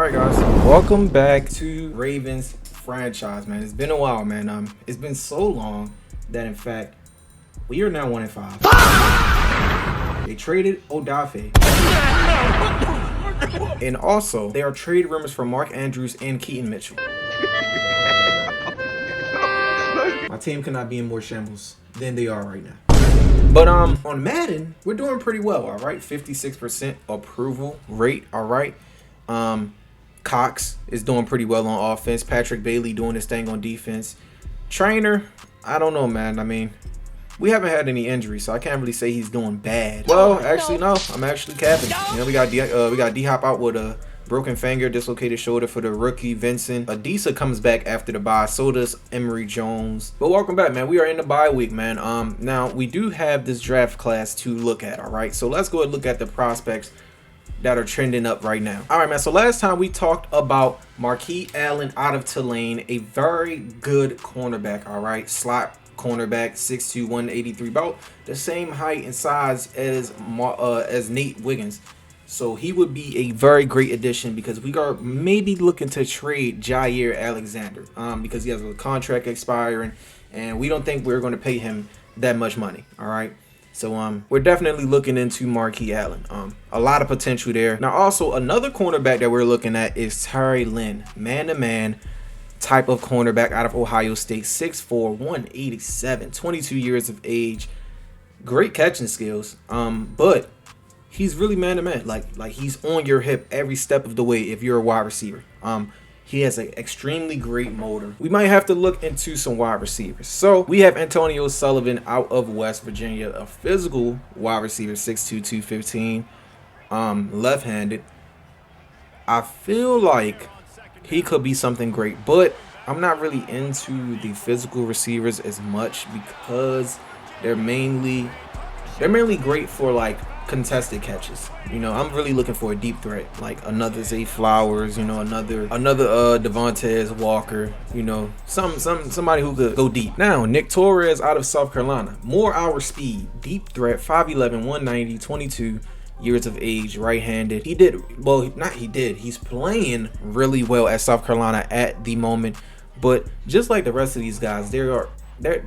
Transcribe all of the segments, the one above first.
Alright guys, welcome back to Ravens franchise, man. It's been a while, man. It's been so long that in fact we are now 1-5. They traded Odafe. And also, there are trade rumors for Mark Andrews and Keaton Mitchell. My team cannot be in more shambles than they are right now. But on Madden, we're doing pretty well, all right? 56% approval rate, all right? Cox is doing pretty well on offense. Patrick Bailey doing his thing on defense. Trainer, I don't know, man. I mean, we haven't had any injuries, so I can't really say he's doing bad. Well, actually, no. I'm actually capping. You know, we got D-Hop out with a broken finger, dislocated shoulder for the rookie Vincent. Adisa comes back after the bye. So does Emory Jones. But welcome back, man. We are in the bye week, man. Now we do have this draft class to look at. All right, so let's go and look at the prospects that are trending up right now. All right, man. So last time we talked about Marquise Allen out of Tulane, a very good cornerback. All right, slot cornerback, 6'2", 183, about the same height and size as Nate Wiggins. So he would be a very great addition because we are maybe looking to trade Jair Alexander because he has a contract expiring and we don't think we're going to pay him that much money. All right. So we're definitely looking into Marquise Allen. A lot of potential there. Now also another cornerback that we're looking at is Terry Lynn, man-to-man type of cornerback out of Ohio State, 6'4", 187, 22 years of age, great catching skills. But he's really man-to-man. Like he's on your hip every step of the way if you're a wide receiver. He has an extremely great motor. We might have to look into some wide receivers. So we have Antonio Sullivan out of West Virginia, a physical wide receiver, 6'2", 215, left-handed. I feel like he could be something great, but I'm not really into the physical receivers as much because they're mainly great for like contested catches. You know, I'm really looking for a deep threat, like another Zay Flowers, you know, another Devontae Walker, you know, somebody who could go deep. Now, Nick Torres out of South Carolina, more hour speed, deep threat, 5'11", 190, 22 years of age, right-handed. He's playing really well at South Carolina at the moment, but just like the rest of these guys, they're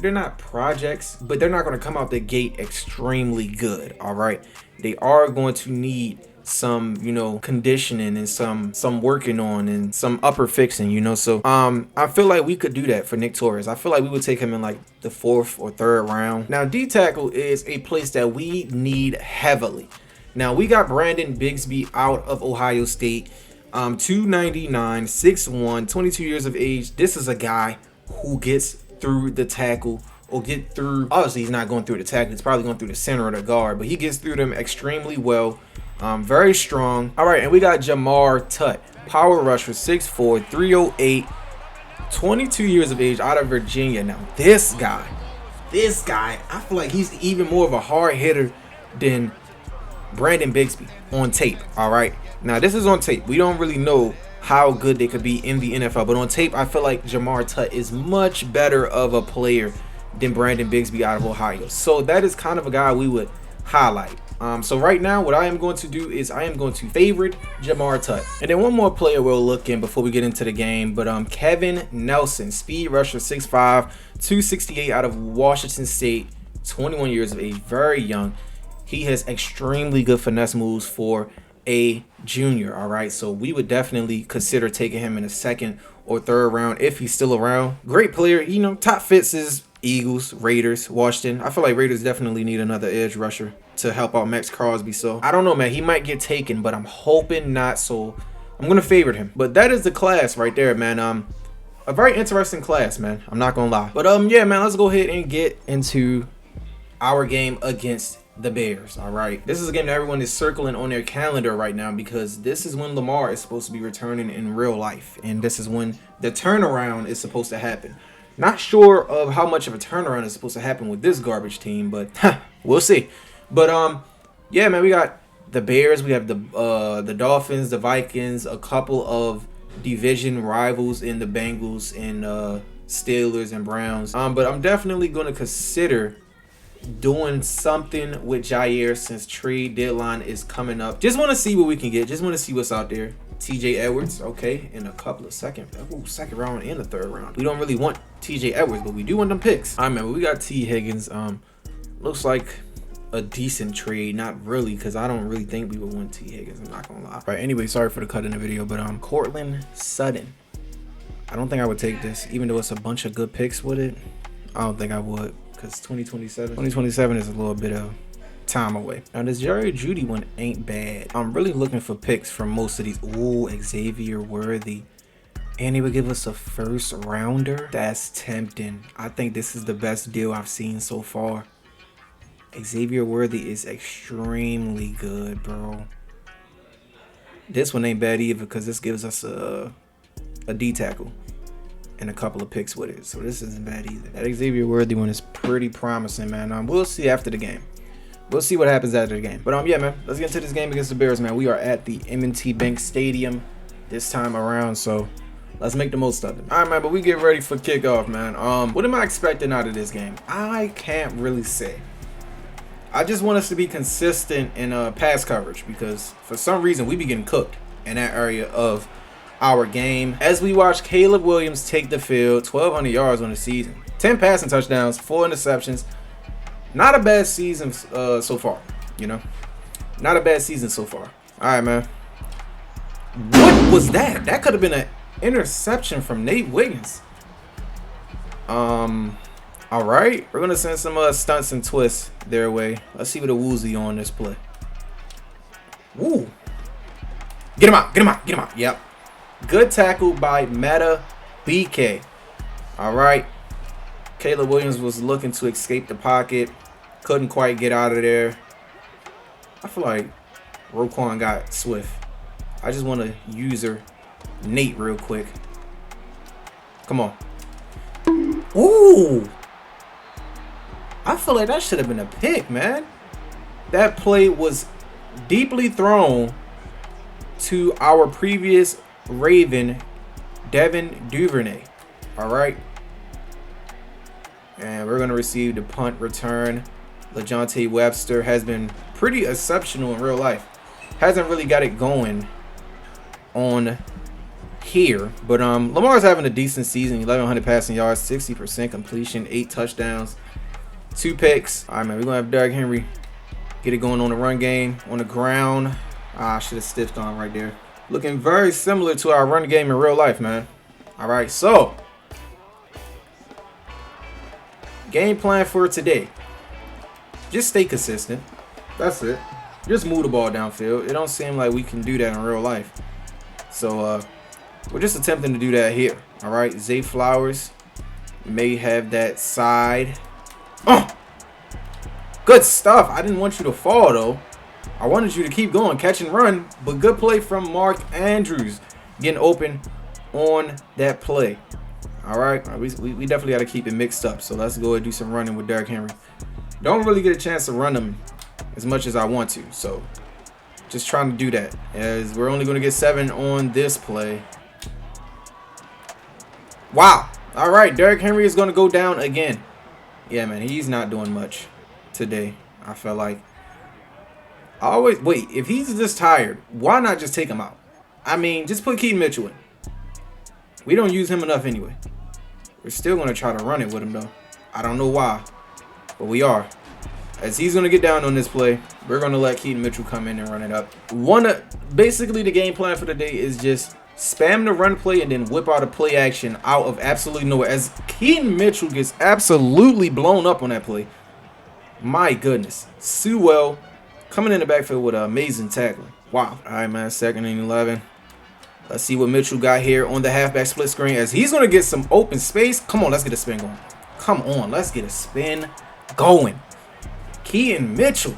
not projects, but they're not going to come out the gate extremely good. All right, they are going to need some, you know, conditioning and some working on and some upper fixing, you know. So I feel like we could do that for Nick Torres. I feel like we would take him in like the 4th or 3rd round. Now D tackle is a place that we need heavily. Now we got Brandon Bigsby out of Ohio State, 299, 6'1", 22 years of age. This is a guy who gets through the tackle or get through. Obviously he's not going through the tackle, he's probably going through the center of the guard, but he gets through them extremely well. Very strong. All right, and we got Jamar Tutt, power rusher, 6'4", 308, 22 years of age, out of Virginia. Now this guy, I feel like he's even more of a hard hitter than Brandon Bigsby on tape. All right, now this is on tape. We don't really know how good they could be in the NFL, but on tape I feel like Jamar Tutt is much better of a player than Brandon Bigsby out of Ohio. So that is kind of a guy we would highlight. So right now what I am going to do is I am going to favorite Jamar Tutt. And then one more player we'll look in before we get into the game, but Kevin Nelson, speed rusher, 6'5", 268 out of Washington State, 21 years of age, very young. He has extremely good finesse moves for a junior. All right, so we would definitely consider taking him in the 2nd or 3rd round if he's still around. Great player, you know. Top fits is Eagles, Raiders, Washington. I feel like Raiders definitely need another edge rusher to help out Max Crosby. So I don't know, man. He might get taken, but I'm hoping not. So I'm gonna favorite him. But that is the class right there, man. A very interesting class, man. I'm not gonna lie. But yeah, man. Let's go ahead and get into our game against the Bears. All right, this is a game that everyone is circling on their calendar right now because this is when Lamar is supposed to be returning in real life, and this is when the turnaround is supposed to happen. Not sure of how much of a turnaround is supposed to happen with this garbage team, but we'll see. But yeah, man, we got the Bears, we have the Dolphins, the Vikings, a couple of division rivals in the Bengals and Steelers and Browns. But I'm definitely going to consider doing something with Jair since trade deadline is coming up. Just want to see what we can get. Just want to see what's out there. TJ Edwards, okay, in a couple of second round and the third round. We don't really want TJ Edwards, but we do want them picks. I remember we got T Higgins. Looks like a decent trade. Not really, because I don't really think we would want T Higgins. I'm not gonna lie. All right, anyway, sorry for the cut in the video, but Cortland Sutton. I don't think I would take this, even though it's a bunch of good picks with it. I don't think I would, because 2027 is a little bit of time away. Now this Jerry Judy one ain't bad. I'm really looking for picks from most of these. Ooh, Xavier Worthy. And he would give us a first rounder. That's tempting. I think this is the best deal I've seen so far. Xavier Worthy is extremely good, bro. This one ain't bad either, because this gives us a D tackle and a couple of picks with it. So this isn't bad either. That Xavier Worthy one is pretty promising, man. We'll see after the game. We'll see what happens after the game. But yeah, man, let's get into this game against the Bears, man. We are at the M&T Bank Stadium this time around, so let's make the most of it. All right, man, but we get ready for kickoff, man. What am I expecting out of this game? I can't really say. I just want us to be consistent in pass coverage, because for some reason we be getting cooked in that area of our game. As we watch Caleb Williams take the field, 1,200 yards on the season, 10 passing touchdowns, 4 interceptions. Not a bad season so far, you know. Not a bad season so far. All right, man. What was that? That could have been an interception from Nate Wiggins. All right, we're gonna send some stunts and twists their way. Let's see what a woozy on this play. Woo! Get him out! Get him out! Get him out! Yep. Good tackle by Meta BK. All right. Caleb Williams was looking to escape the pocket. Couldn't quite get out of there. I feel like Roquan got Swift. I just want to user Nate real quick. Come on. Ooh. I feel like that should have been a pick, man. That play was deeply thrown to our previous Raven, Devin Duvernay. All right. And we're going to receive the punt return. LaJohntay Webster has been pretty exceptional in real life. Hasn't really got it going on here. But Lamar's having a decent season. 1,100 passing yards, 60% completion, 8 touchdowns, 2 picks. All right, man. We're going to have Derrick Henry get it going on the run game, on the ground. I should have stiffed on right there. Looking very similar to our run game in real life, man. All right, so game plan for today. Just stay consistent. That's it. Just move the ball downfield. It don't seem like we can do that in real life. So we're just attempting to do that here. All right. Zay Flowers may have that side. Oh, good stuff. I didn't want you to fall though. I wanted you to keep going, catch and run. But good play from Mark Andrews, getting open on that play. All right, we definitely got to keep it mixed up. So let's go and do some running with Derrick Henry. Don't really get a chance to run him as much as I want to. So just trying to do that, as we're only going to get 7 on this play. Wow. All right, Derrick Henry is going to go down again. Yeah, man, he's not doing much today. I feel like. I always wait. If he's this tired, why not just take him out? I mean, just put Keaton Mitchell in. We don't use him enough anyway. We're still going to try to run it with him, though. I don't know why, but we are. As he's going to get down on this play, we're going to let Keaton Mitchell come in and run it up. Basically, the game plan for the day is just spam the run play and then whip out a play action out of absolutely nowhere. As Keaton Mitchell gets absolutely blown up on that play. My goodness. Sewell coming in the backfield with an amazing tackling. Wow. All right, man. 2nd and 11. Let's see what Mitchell got here on the halfback split screen, as he's going to get some open space. Come on, let's get a spin going. Come on, let's get a spin going. Keaton Mitchell.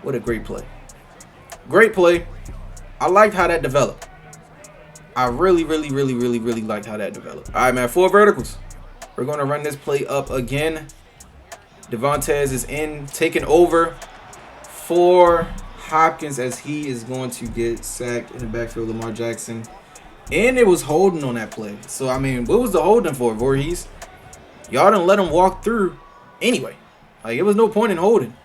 What a great play. Great play. I liked how that developed. I really liked how that developed. All right, man, 4 verticals. We're going to run this play up again. Devontae is in, taking over for Hopkins, as he is going to get sacked in the backfield. Lamar Jackson. And it was holding on that play. So, I mean, what was the holding for, Voorhees? Y'all didn't let him walk through anyway. Like, it was no point in holding,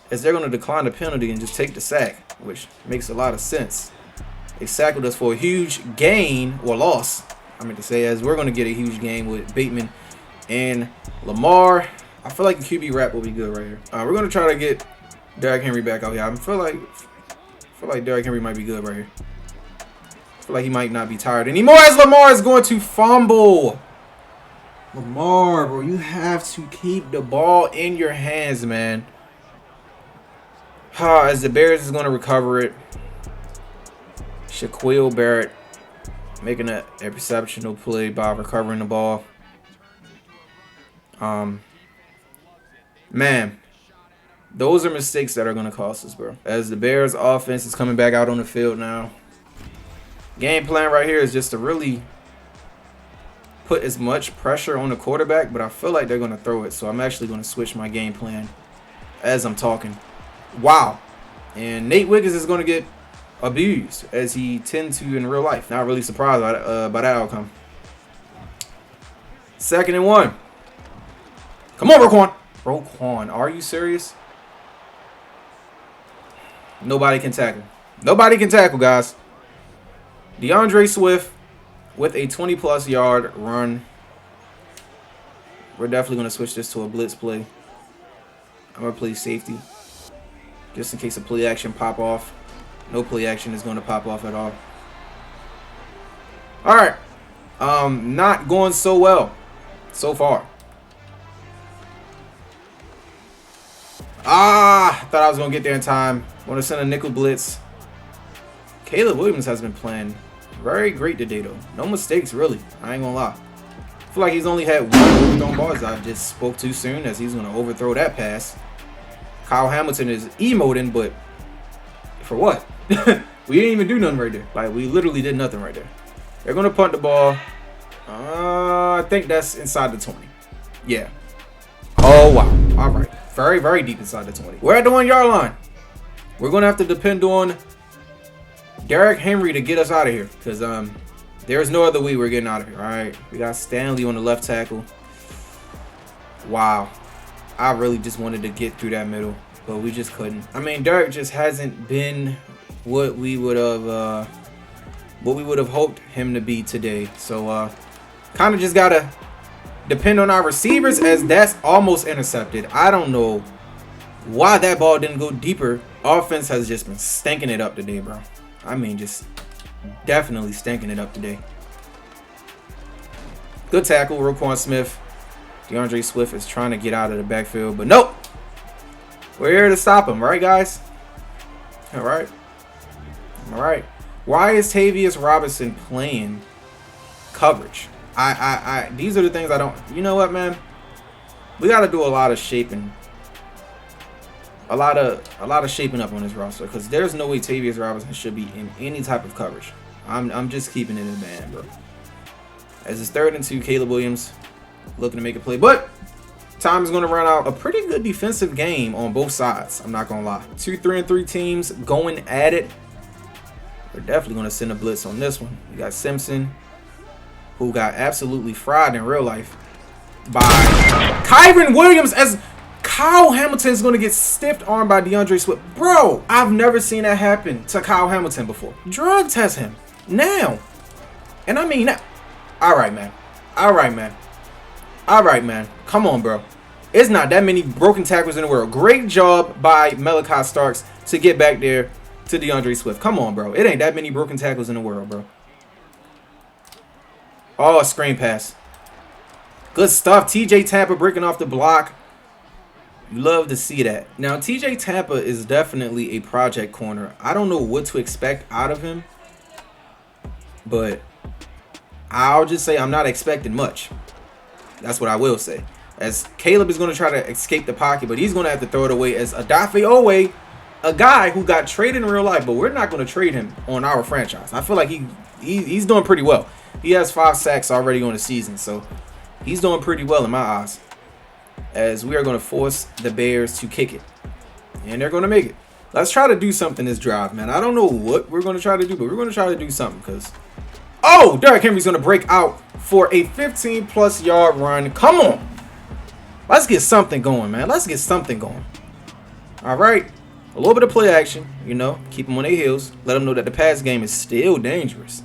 as they're going to decline the penalty and just take the sack, which makes a lot of sense. They sackled us for a huge gain or loss. I meant to say, as we're going to get a huge game with Bateman and Lamar. I feel like the QB rap will be good right here. We're going to try to get Derrick Henry back out here. I feel like Derrick Henry might be good right here. I feel like he might not be tired anymore as Lamar is going to fumble. Lamar, bro, you have to keep the ball in your hands, man. As the Bears is going to recover it. Shaquille Barrett making an exceptional play by recovering the ball. Man, those are mistakes that are going to cost us, bro. As the Bears offense is coming back out on the field now. Game plan right here is just to really put as much pressure on the quarterback, but I feel like they're going to throw it. So I'm actually going to switch my game plan as I'm talking. Wow. And Nate Wiggins is going to get abused as he tends to in real life. Not really surprised by that outcome. 2nd and 1. Come on, Roquan. Roquan, are you serious? Nobody can tackle. Nobody can tackle, guys. DeAndre Swift with a 20-plus yard run. We're definitely going to switch this to a blitz play. I'm going to play safety just in case a play action pop off. No play action is going to pop off at all. All right. Not going so well so far. I thought I was going to get there in time. Want to send a nickel blitz. Caleb Williams has been playing very great today, though. No mistakes, really. I ain't going to lie. I feel like he's only had one overthrown ball, as I just spoke too soon, as he's going to overthrow that pass. Kyle Hamilton is emoting, but for what? We didn't even do nothing right there. Like, we literally did nothing right there. They're going to punt the ball. I think that's inside the 20. Yeah. Oh, wow. All right. Very, very deep inside the 20. We're at the 1 yard line. We're going to have to depend on Derrick Henry to get us out of here. Because there's no other way we're getting out of here. All right. We got Stanley on the left tackle. Wow. I really just wanted to get through that middle. But we just couldn't. I mean, Derrick just hasn't been what we would have hoped him to be today. So kind of just got to depend on our receivers, as that's almost intercepted. I don't know why that ball didn't go deeper. Offense has just been stinking it up today, bro. I mean, just definitely stinking it up today. Good tackle, Roquan Smith. DeAndre Swift is trying to get out of the backfield, but nope. We're here to stop him, right, guys? All right. All right. Why is Tavius Robinson playing coverage? These are the things I don't. You know what, man? We got to do a lot of shaping. A lot of shaping up on this roster, because there's no way Tavius Robinson should be in any type of coverage. I'm just keeping it in man, bro. As it's 3rd and 2, Caleb Williams looking to make a play, but time is going to run out. A pretty good defensive game on both sides. I'm not going to lie. 2 3-3 teams going at it. We're definitely going to send a blitz on this one. We got Simpson, who got absolutely fried in real life by Kyron Williams, as Kyle Hamilton is going to get stiff armed by DeAndre Swift. Bro, I've never seen that happen to Kyle Hamilton before. Drug test him now. And I mean, all right, man. All right, man. All right, man. Come on, bro. It's not that many broken tackles in the world. Great job by Malachi Starks to get back there to DeAndre Swift. Come on, bro. It ain't that many broken tackles in the world, bro. Oh, screen pass. Good stuff. TJ Tampa breaking off the block. You love to see that. Now, TJ Tampa is definitely a project corner. I don't know what to expect out of him, but I'll just say I'm not expecting much. That's what I will say. As Caleb is going to try to escape the pocket, but he's going to have to throw it away, as Odafe Owe, a guy who got traded in real life, but we're not going to trade him on our franchise. I feel like he's doing pretty well. He has 5 sacks already on the season, so he's doing pretty well in my eyes. As we are going to force the Bears to kick it, and they're going to make it. Let's try to do something this drive, man. I don't know what we're going to try to do, but we're going to try to do something, because oh, Derrick Henry's going to break out for a 15-plus yard run. Come on. Let's get something going, man. Let's get something going. All right. A little bit of play action, you know, keep them on their heels. Let them know that the pass game is still dangerous.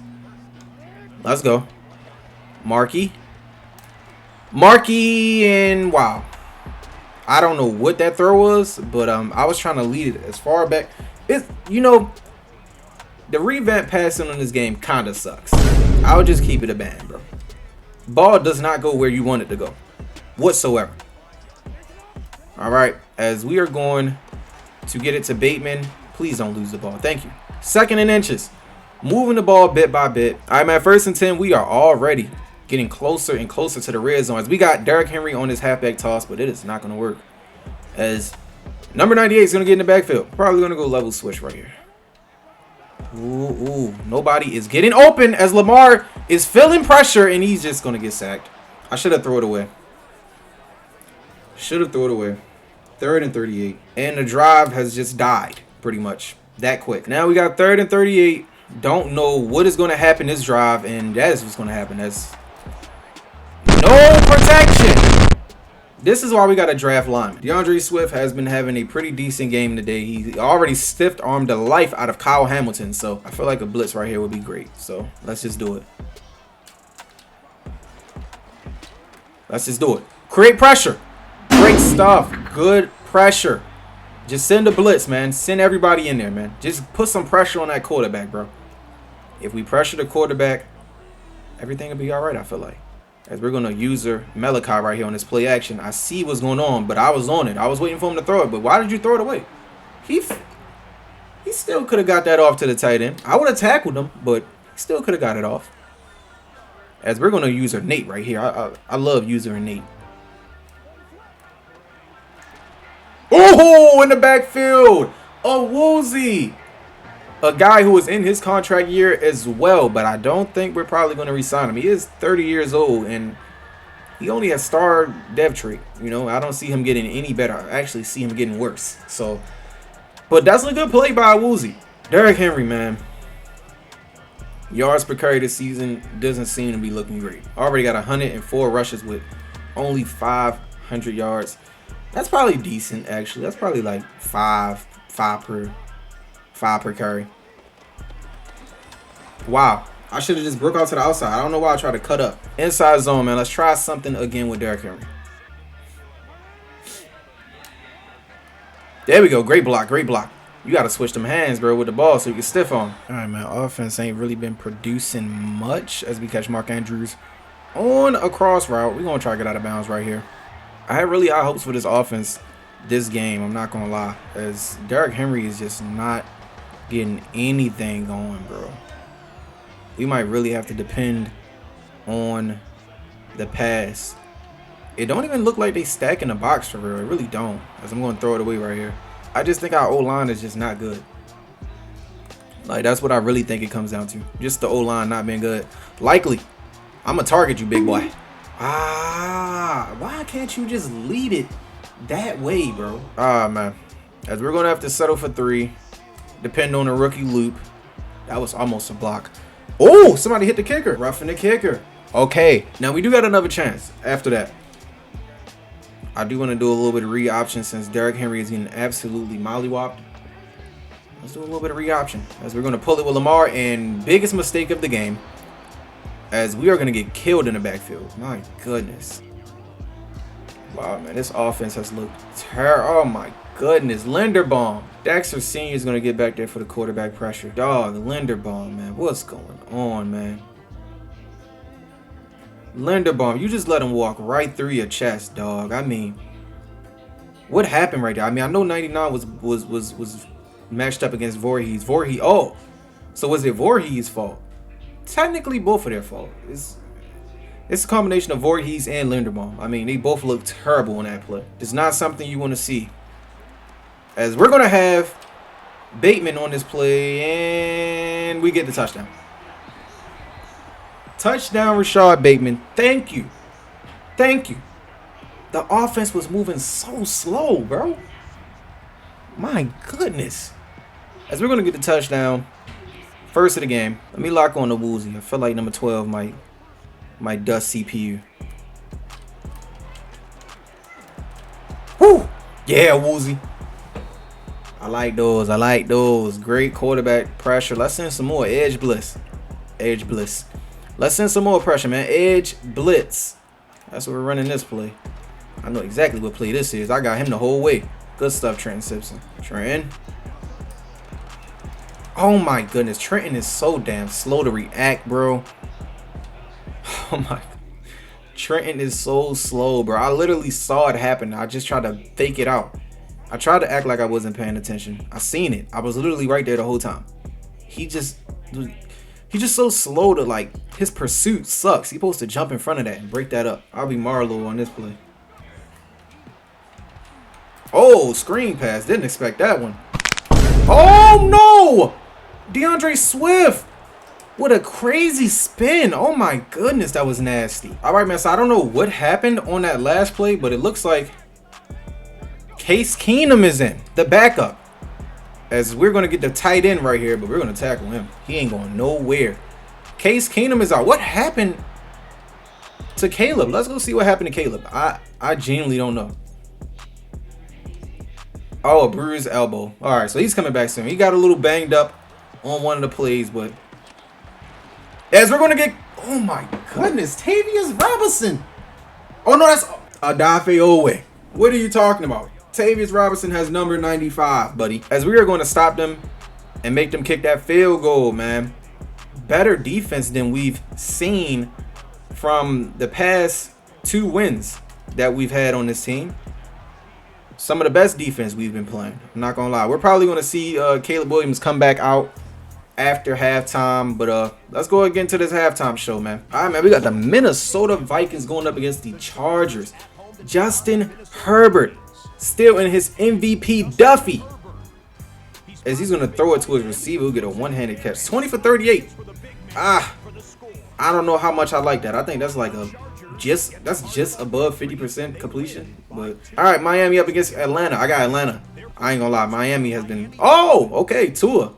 Let's go. Markey. And wow. I don't know what that throw was, but I was trying to lead it as far back. It's, you know, the revamp passing on this game kind of sucks. I would just keep it a band, bro. Ball does not go where you want it to go whatsoever. All right, as we are going to get it to Bateman. Please don't lose the ball. Thank you. 2nd and inches. Moving the ball bit by bit. All right, man, 1st and 10. We are already getting closer and closer to the red zone. As we got Derrick Henry on his halfback toss, but it is not going to work. As number 98 is going to get in the backfield. Probably going to go level switch right here. Ooh. Nobody is getting open as Lamar is feeling pressure, and he's just going to get sacked. I should have thrown it away. 3rd and 38. And the drive has just died pretty much that quick. Now we got 3rd and 38. Don't know what is going to happen this drive, and that is what's going to happen. That's no protection. This is why we got a draft lineman. DeAndre Swift has been having a pretty decent game today. He already stiff-armed the life out of Kyle Hamilton, so I feel like a blitz right here would be great. So let's just do it. Create pressure. Great stuff. Good pressure. Just send a blitz, man. Send everybody in there, man. Just put some pressure on that quarterback, bro. If we pressure the quarterback, everything will be all right, I feel like. As we're going to user Malachi right here on this play action. I see what's going on, but I was on it. I was waiting for him to throw it, but why did you throw it away? He still could have got that off to the tight end. I would have tackled him, but he still could have got it off. As we're going to user Nate right here. I love user Nate. Oh, in the backfield, a Woozy. A guy who was in his contract year as well, but I don't think we're probably going to re-sign him. He is 30 years old, and he only has star dev trait. You know, I don't see him getting any better. I actually see him getting worse. So, but that's a good play by Woozy. Derrick Henry, man. Yards per carry this season doesn't seem to be looking great. Already got 104 rushes with only 500 yards. That's probably decent, actually. That's probably like five per carry. Wow. I should have just broke out to the outside. I don't know why I tried to cut up. Inside zone, man. Let's try something again with Derrick Henry. There we go. Great block. You got to switch them hands, bro, with the ball so you can stiff on. All right, man. Offense ain't really been producing much as we catch Mark Andrews on a cross route. We're going to try to get out of bounds right here. I had really high hopes for this offense this game. I'm not going to lie. As Derrick Henry is just not getting anything going, bro. We might really have to depend on the pass. It don't even look like they stack in the box for real. It really don't. As I'm going to throw it away right here. I just think our O-line is just not good. Like, that's what I really think it comes down to. Just the O-line not being good. Likely, I'm going to target you, big boy. Why can't you just lead it that way, bro? Man. As we're going to have to settle for 3. Depend on a rookie loop. That was almost a block. Oh, somebody hit the kicker. Roughing the kicker. Okay. Now, we do got another chance after that. I do want to do a little bit of re-option since Derrick Henry is getting absolutely mollywopped. Let's do a little bit of re-option. As we're going to pull it with Lamar. And biggest mistake of the game. As we are going to get killed in the backfield. My goodness. Wow, man. This offense has looked terrible. Oh, my goodness. Linderbaum. Dexter Sr. is going to get back there for the quarterback pressure. Dog, Linderbaum, man. What's going on, man? Linderbaum, you just let him walk right through your chest, dog. I mean, what happened right there? I mean, I know 99 was matched up against Voorhees. Oh, so was it Voorhees' fault? Technically, both of their fault. It's a combination of Voorhees and Linderbaum. I mean, they both look terrible in that play. It's not something you want to see. As we're going to have Bateman on this play, and we get the touchdown. Touchdown, Rashad Bateman. Thank you. Thank you. The offense was moving so slow, bro. My goodness. As we're going to get the touchdown, first of the game, let me lock on the Woozy. I feel like number 12 might dust CPU. Woo! Yeah, Woozy. I like those. I like those. Great quarterback pressure. Let's send some more. Edge blitz. Edge blitz. Let's send some more pressure, man. Edge blitz. That's what we're running this play. I know exactly what play this is. I got him the whole way. Good stuff, Trenton Simpson. Trenton. Oh my goodness. Trenton is so damn slow to react, bro. Oh my. Trenton is so slow, bro. I literally saw it happen. I just tried to fake it out. I tried to act like I wasn't paying attention. I seen it. I was literally right there the whole time. He's just so slow to, like, his pursuit sucks. He's supposed to jump in front of that and break that up. I'll be Marlowe on this play. Oh, screen pass. Didn't expect that one. Oh, no! DeAndre Swift with a crazy spin. Oh, my goodness. That was nasty. All right, man. So I don't know what happened on that last play, but it looks like Case Keenum is in, the backup. As we're going to get the tight end right here, but we're going to tackle him. He ain't going nowhere. Case Keenum is out. What happened to Caleb? Let's go see what happened to Caleb. I genuinely don't know. Oh, a bruised elbow. All right, so he's coming back soon. He got a little banged up on one of the plays, but as we're going to get... Oh, my goodness. Tavius Robinson. Oh, no, that's Adafe Owe. What are you talking about? Tavius Robinson has number 95, buddy. As we are going to stop them and make them kick that field goal, man. Better defense than we've seen from the past 2 wins that we've had on this team. Some of the best defense we've been playing. I'm not going to lie. We're probably going to see Caleb Williams come back out after halftime. But let's go again to this halftime show, man. All right, man. We got the Minnesota Vikings going up against the Chargers. Justin Herbert still in his MVP Duffy. As he's going to throw it to his receiver, who'll get a one-handed catch. 20 for 38. I don't know how much I like that. I think that's like that's just above 50% completion. But all right, Miami up against Atlanta. I got Atlanta. I ain't gonna lie. Miami has been... Oh, okay. Tua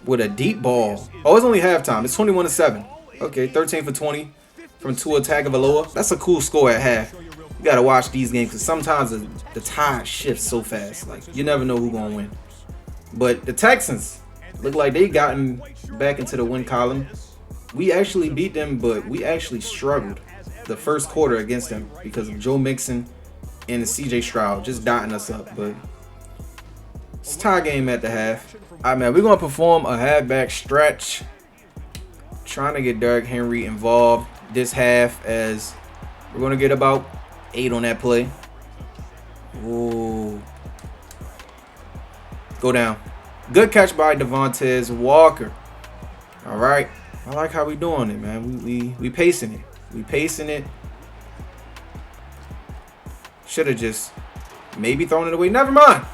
with a deep ball. Oh, it's only halftime. It's 21-7. Okay, 13 for 20 from Tua Tagovailoa. That's a cool score at half. You gotta watch these games because sometimes the tide shifts so fast. Like, you never know who's gonna win. But the Texans look like they gotten back into the win column. We actually beat them, but we actually struggled the first quarter against them because of Joe Mixon and CJ Stroud just dotting us up. But it's a tie game at the half. All right, man, we're gonna perform a halfback stretch, trying to get Derrick Henry involved this half, as we're gonna get about 8 on that play. Ooh. Go down. Good catch by Devontae Walker. All right. I like how we doing it, man. We pacing it. We pacing it. Should have just maybe thrown it away. Never mind.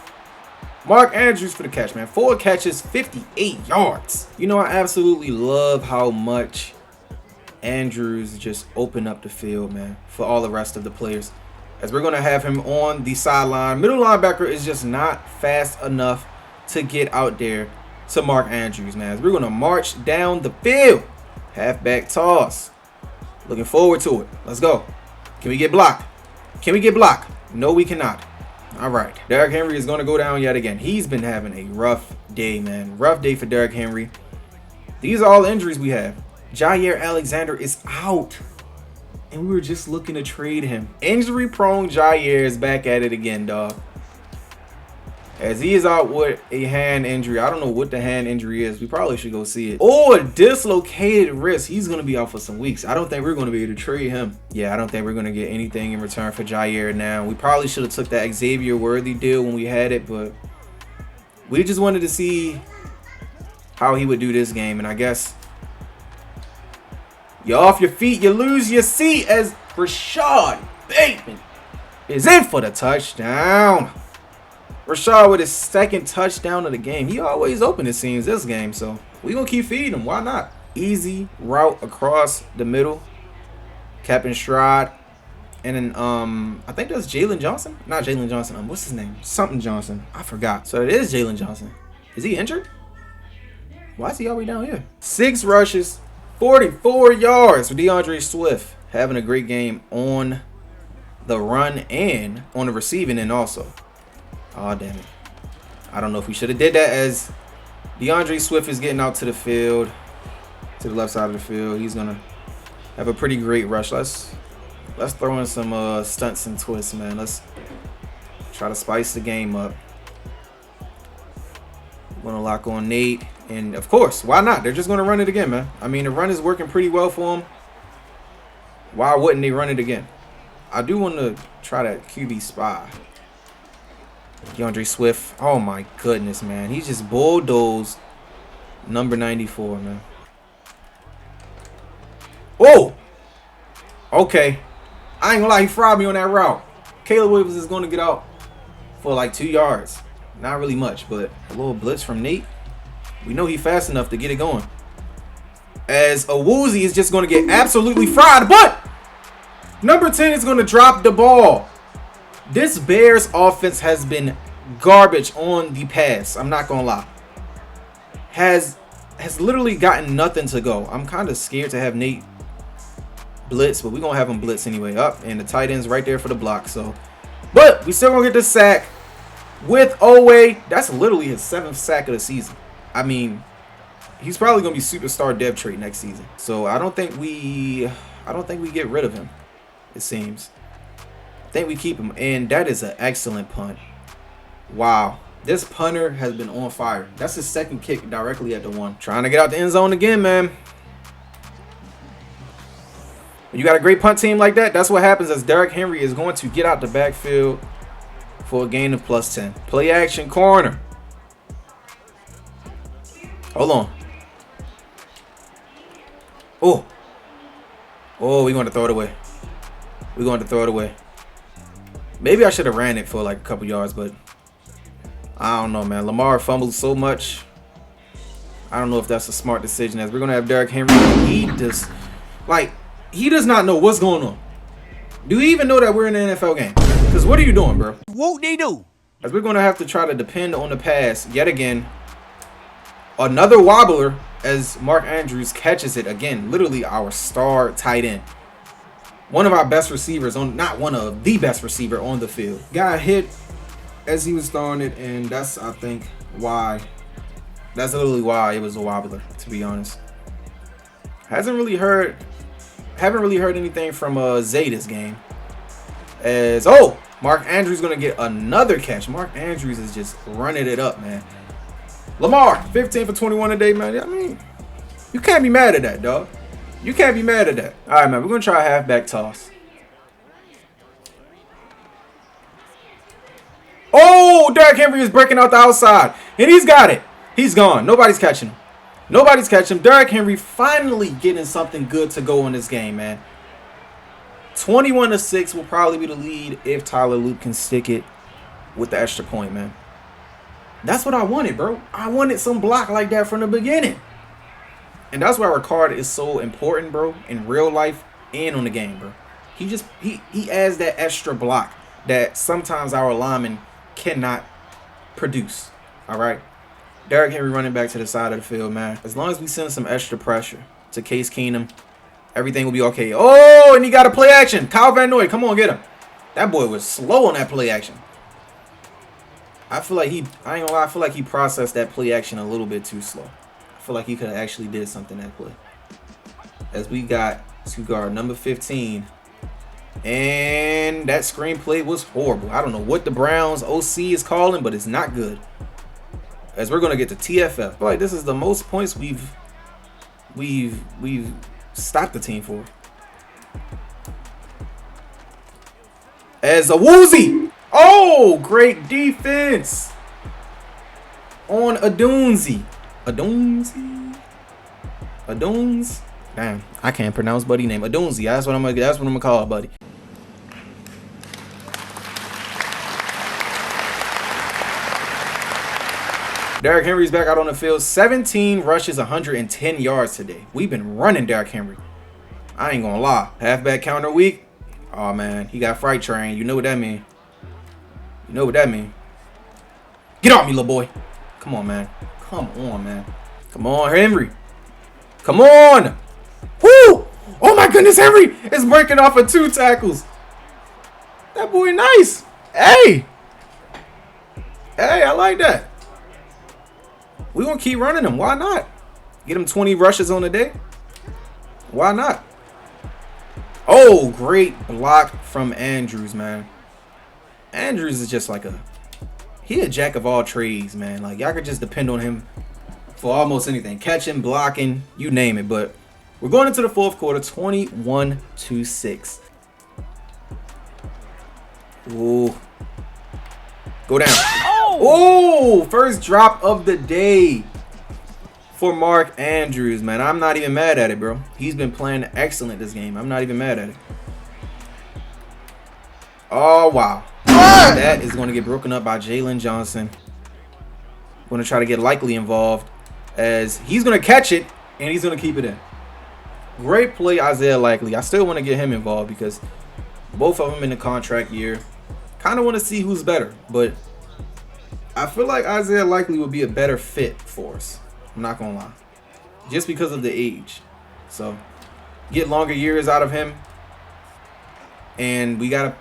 Mark Andrews for the catch, man. 4 catches, 58 yards. You know, I absolutely love how much Andrews just opened up the field, man, for all the rest of the players. As we're going to have him on the sideline. Middle linebacker is just not fast enough to get out there to Mark Andrews, man. As we're going to march down the field. Halfback toss. Looking forward to it. Let's go. Can we get blocked? Can we get blocked? No, we cannot. All right. Derrick Henry is going to go down yet again. He's been having a rough day, man. Rough day for Derrick Henry. These are all injuries we have. Jair Alexander is out. And we were just looking to trade him. Injury-prone Jair is back at it again, dog. As he is out with a hand injury. I don't know what the hand injury is. We probably should go see it. Oh, a dislocated wrist. He's going to be out for some weeks. I don't think we're going to be able to trade him. Yeah, I don't think we're going to get anything in return for Jair now. We probably should have took that Xavier Worthy deal when we had it, but we just wanted to see how he would do this game. And I guess you're off your feet. You lose your seat as Rashad Bateman is in for the touchdown. Rashad with his 2nd touchdown of the game. He always open, it seems, this game. So we're going to keep feeding him. Why not? Easy route across the middle. Captain Stride. And then I think that's Jalen Johnson. Not Jalen Johnson. What's his name? Something Johnson. I forgot. So it is Jalen Johnson. Is he injured? Why is he all the way down here? 6 rushes, 44 yards for DeAndre Swift. Having a great game on the run and on the receiving end also. Oh, damn it. I don't know if we should have did that, as DeAndre Swift is getting out to the field, to the left side of the field. He's gonna have a pretty great rush. Let's throw in some stunts and twists, man. Let's try to spice the game up. We're gonna lock on Nate, and of course, why not? They're just gonna run it again, man. I mean, the run is working pretty well for them. Why wouldn't they run it again? I do want to try that QB spy. DeAndre Swift. Oh my goodness, man. He just bulldozed number 94, man. Oh! Okay. I ain't gonna lie, he fried me on that route. Caleb Williams is gonna get out for like 2 yards. Not really much, but a little blitz from Nate. We know he's fast enough to get it going. As Awuzie is just gonna get absolutely fried, but number 10 is gonna drop the ball. This Bears offense has been garbage on the pass. I'm not gonna lie. Has literally gotten nothing to go. I'm kind of scared to have Nate blitz, but we're gonna have him blitz anyway. Up, and the tight end's right there for the block. So, but we still gonna get the sack with Owe. That's literally his 7th sack of the season. I mean, he's probably gonna be superstar dev trait next season. So I don't think we get rid of him. It seems. I think we keep him, and that is an excellent punt. Wow, this punter has been on fire. That's his 2nd kick directly at the 1. Trying to get out the end zone again, man. When you got a great punt team like that, that's what happens, as Derrick Henry is going to get out the backfield for a gain of +10. Play action corner. Hold on. Oh, we're going to throw it away. We're going to throw it away. Maybe I should have ran it for like a couple yards, but I don't know, man. Lamar fumbled so much. I don't know if that's a smart decision, as we're going to have Derrick Henry. He does not know what's going on. Do you even know that we're in an NFL game? Because what are you doing, bro? What they do? As we're going to have to try to depend on the pass yet again. Another wobbler as Mark Andrews catches it again. Literally our star tight end. One of our best receivers on, not one of the best receiver on the field. Got hit as he was throwing it, and that's, I think, why. That's literally why it was a wobbler, to be honest. Haven't really heard anything from Zay this game. As Mark Andrews gonna get another catch. Mark Andrews is just running it up, man. Lamar, 15 for 21 today, man. I mean, you can't be mad at that, dog. You can't be mad at that. All right, man. We're going to try a halfback toss. Oh, Derrick Henry is breaking out the outside. And he's got it. He's gone. Nobody's catching him. Nobody's catching him. Derrick Henry finally getting something good to go in this game, man. 21-6 will probably be the lead if Tyler Luke can stick it with the extra point, man. That's what I wanted, bro. I wanted some block like that from the beginning. And that's why Ricard is so important, bro, in real life and on the game, bro. He adds that extra block that sometimes our linemen cannot produce. All right. Derrick Henry running back to the side of the field, man. As long as we send some extra pressure to Case Keenum, everything will be okay. Oh, and he got a play action. Kyle Van Noy, come on, get him. That boy was slow on that play action. I feel like I ain't gonna lie, I feel like he processed that play action a little bit too slow. I feel like he could have actually did something that play. As we got to guard number 15. And that screenplay was horrible. I don't know what the Browns OC is calling, but it's not good. As we're gonna get to TFF. I feel like this is the most points we've stopped the team for. As a woozy. Oh, great defense on Adunzi. Aduns. Damn, I can't pronounce buddy name. Adunzi. That's what I'm gonna call it, buddy. Derrick Henry's back out on the field. 17 rushes, 110 yards today. We've been running Derrick Henry. I ain't gonna lie. Halfback counter week. Oh man, he got freight train. You know what that mean? You know what that mean? Get off me, little boy. Come on, man. Come on, man. Come on, Henry. Come on. Whoo! Oh my goodness, Henry is breaking off of 2 tackles. That boy nice. Hey. Hey, I like that. We gonna keep running him. Why not? Get him 20 rushes on the day. Why not? Oh, great block from Andrews, man. Andrews is just like he a jack of all trades, man. Like, y'all could just depend on him for almost anything. Catching, blocking, you name it. But we're going into the fourth quarter, 21-6. Ooh. Go down. Oh, first drop of the day for Mark Andrews, man. I'm not even mad at it, bro. He's been playing excellent this game. I'm not even mad at it. Oh, wow. That is going to get broken up by Jalen Johnson. Going to try to get Likely involved as he's going to catch it and he's going to keep it in. Great play, Isaiah Likely. I still want to get him involved because both of them in the contract year. Kind of want to see who's better, but I feel like Isaiah Likely would be a better fit for us. I'm not going to lie. Just because of the age. So, get longer years out of him. And we don't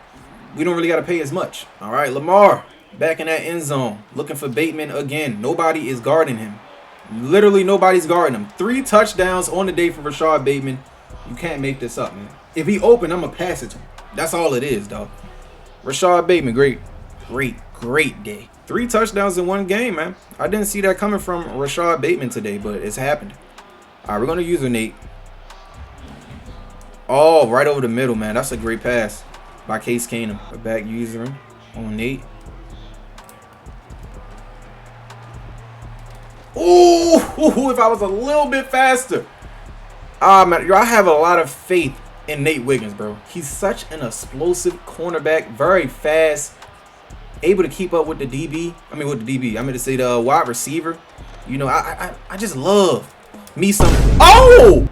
really got to pay as much. All right, Lamar back in that end zone. Looking for Bateman again. Nobody is guarding him. Literally nobody's guarding him. 3 touchdowns on the day for Rashad Bateman. You can't make this up, man. If he open, I'm going to pass it to him. That's all it is, dog. Rashad Bateman, great day. 3 touchdowns in one game, man. I didn't see that coming from Rashad Bateman today, but it's happened. All right, we're going to use a Nate. Oh, right over the middle, man. That's a great pass by Case Keenum. A back user on Nate. Ooh, if I was a little bit faster. Man, I have a lot of faith in Nate Wiggins, bro. He's such an explosive cornerback, very fast, able to keep up with the DB. I mean to say the wide receiver. You know, I just love me some. Oh!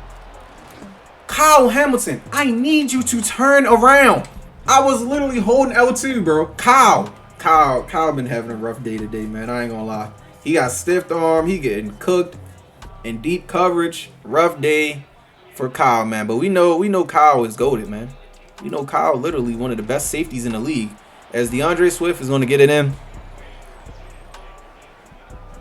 Kyle Hamilton, I need you to turn around. I was literally holding L2, bro. Kyle been having a rough day today, man. I ain't gonna lie. He got stiff arm. He getting cooked in deep coverage. Rough day for Kyle, man. But we know Kyle is goated, man. We know Kyle literally one of the best safeties in the league. As DeAndre Swift is going to get it in.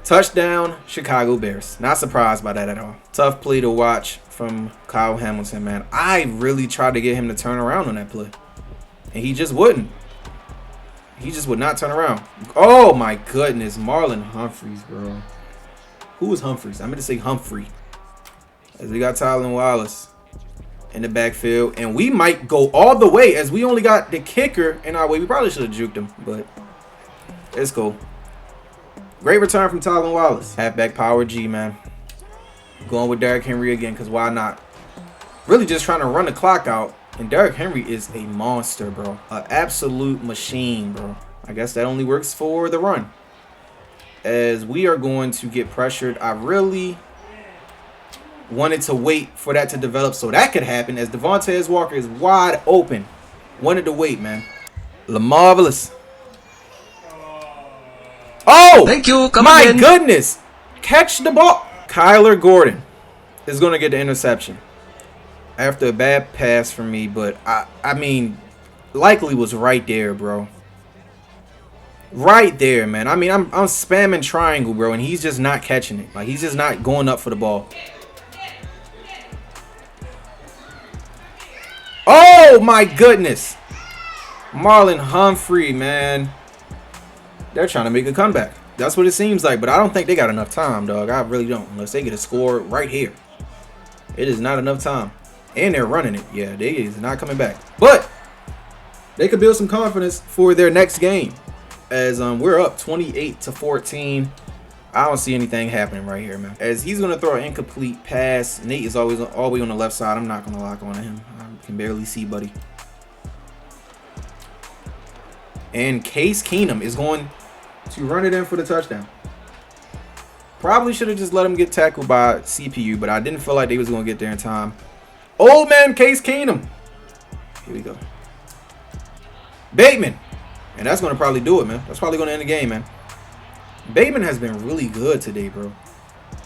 Touchdown, Chicago Bears. Not surprised by that at all. Tough play to watch from Kyle Hamilton, man. I really tried to get him to turn around on that play. And he just wouldn't. He just would not turn around. Oh, my goodness. Marlon Humphreys, bro. Who was Humphreys? I meant to say Humphrey. As we got Tylen Wallace in the backfield. And we might go all the way as we only got the kicker in our way. We probably should have juked him, but it's cool. Great return from Tylen Wallace. Halfback power G, man. Going with Derrick Henry again, because why not? Really just trying to run the clock out. And Derrick Henry is a monster, bro. An absolute machine, bro. I guess that only works for the run. As we are going to get pressured. I really wanted to wait for that to develop so that could happen. As Devontae Walker is wide open. Wanted to wait, man. LaMarvelous. Oh! Thank you. Come my again. Goodness. Catch the ball. Kyler Gordon is going to get the interception. After a bad pass from me, but I mean, Likely was right there, bro. Right there, man. I mean, I'm spamming triangle, bro, and he's just not catching it. Like, he's just not going up for the ball. Oh, my goodness. Marlon Humphrey, man. They're trying to make a comeback. That's what it seems like, but I don't think they got enough time, dog. I really don't, unless they get a score right here. It is not enough time. And they're running it. Yeah, they is not coming back. But they could build some confidence for their next game. As we're up 28-14. I don't see anything happening right here, man. As he's going to throw an incomplete pass. Nate is always all the way on the left side. I'm not going to lock on to him. I can barely see, buddy. And Case Keenum is going to run it in for the touchdown. Probably should have just let him get tackled by CPU, but I didn't feel like they was going to get there in time. Old man Case Keenum. Here we go. Bateman. And that's going to probably do it, man. That's probably going to end the game, man. Bateman has been really good today, bro.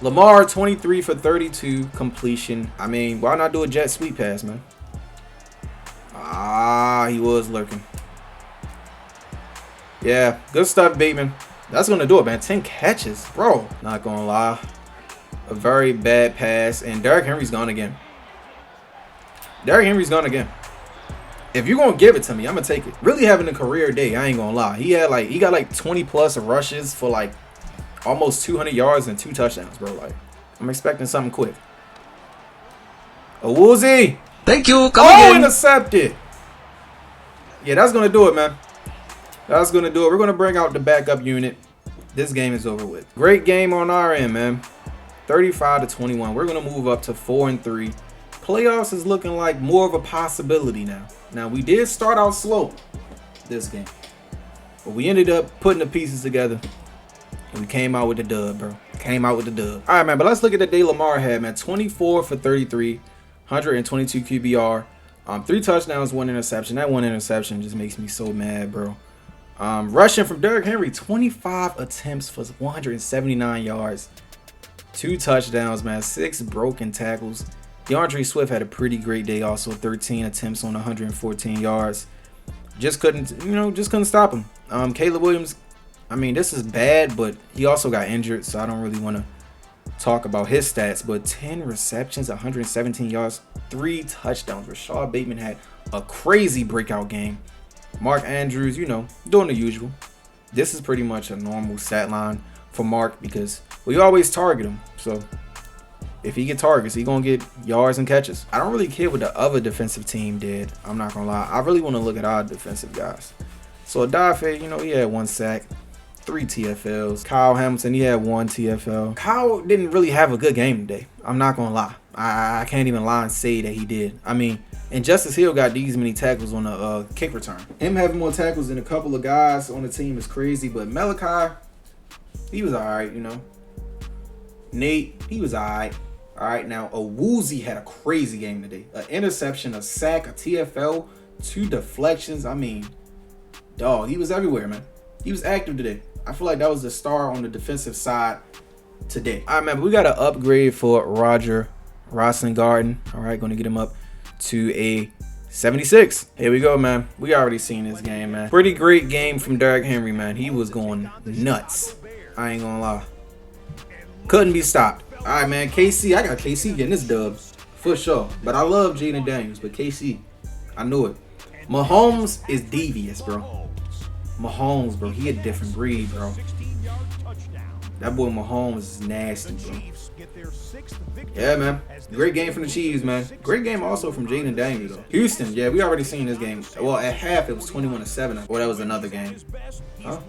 Lamar, 23 for 32 completion. I mean, why not do a jet sweep pass, man? Ah, he was lurking. Yeah, good stuff, Bateman. That's going to do it, man. 10 catches, bro. Not going to lie. A very bad pass. And Derrick Henry's gone again. Derrick Henry's gone again. If you're going to give it to me, I'm going to take it. Really having a career day, I ain't going to lie. He got like 20 plus rushes for like almost 200 yards and 2 touchdowns, bro. Like, I'm expecting something quick. A Woozy. Thank you. Come again. Intercepted. Yeah, that's going to do it, man. That's going to do it. We're going to bring out the backup unit. This game is over with. Great game on our end, man. 35-21. We're going to move up to 4-3. Playoffs is looking like more of a possibility now. Now, we did start out slow this game, but we ended up putting the pieces together, and we came out with the dub, bro. Came out with the dub. All right, man, but let's look at the day Lamar had, man. 24 for 33, 122 QBR, 3 touchdowns, 1 interception. That 1 interception just makes me so mad, bro. Rushing from Derrick Henry, 25 attempts for 179 yards, 2 touchdowns, man, 6 broken tackles. DeAndre Swift had a pretty great day also, 13 attempts on 114 yards. Just couldn't stop him. Caleb Williams, I mean, this is bad, but he also got injured, so I don't really want to talk about his stats. But 10 receptions, 117 yards, 3 touchdowns. Rashad Bateman had a crazy breakout game. Mark Andrews, doing the usual. This is pretty much a normal stat line for Mark because we always target him. So if he get targets, he gonna get yards and catches. I don't really care what the other defensive team did. I'm not gonna lie. I really want to look at our defensive guys. So Adafe, he had 1 sack, 3 TFLs. Kyle Hamilton, he had 1 TFL. Kyle didn't really have a good game today. I'm not gonna lie. I can't even lie and say that he did. I mean, and Justice Hill got these many tackles on the kick return. Him having more tackles than a couple of guys on the team is crazy. But Malachi, he was all right, Nate, he was all right. All right, now a Woozy had a crazy game today. An interception, a sack, a TFL, 2 deflections. I mean, dog, he was everywhere, man. He was active today. I feel like that was the star on the defensive side today. All right, man, but we got an upgrade for Roger Rosengarten. All right, going to get him up to a 76. Here we go, man. We already seen this game, man. Pretty great game from Derrick Henry, man. He was going nuts. I ain't gonna lie. Couldn't be stopped. All right, man. KC, I got KC getting this dub for sure. But I love Jaden Daniels, but KC, I knew it. Mahomes is devious, bro. Mahomes, bro, he a different breed, bro. That boy Mahomes is nasty, bro. Yeah, man. Great game from the Chiefs, man. Great game also from Jaden Daniels, though. Houston, yeah, we already seen this game. Well, at half, it was 21-7. Or that was another game. Huh?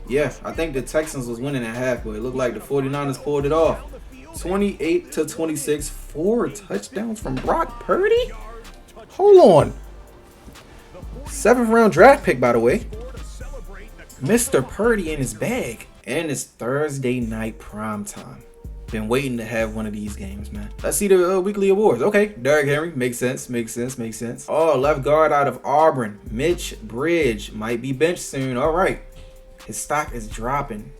Yeah, I think the Texans was winning at half, but it looked like the 49ers pulled it off. 28-26, 4 touchdowns from Brock Purdy? Hold on. 7th round draft pick, by the way. Mr. Purdy in his bag. And it's Thursday night prime time. Been waiting to have one of these games, man. Let's see the weekly awards. Okay, Derrick Henry. Makes sense. Oh, left guard out of Auburn. Mitch Bridge. Might be benched soon. All right. His stock is dropping.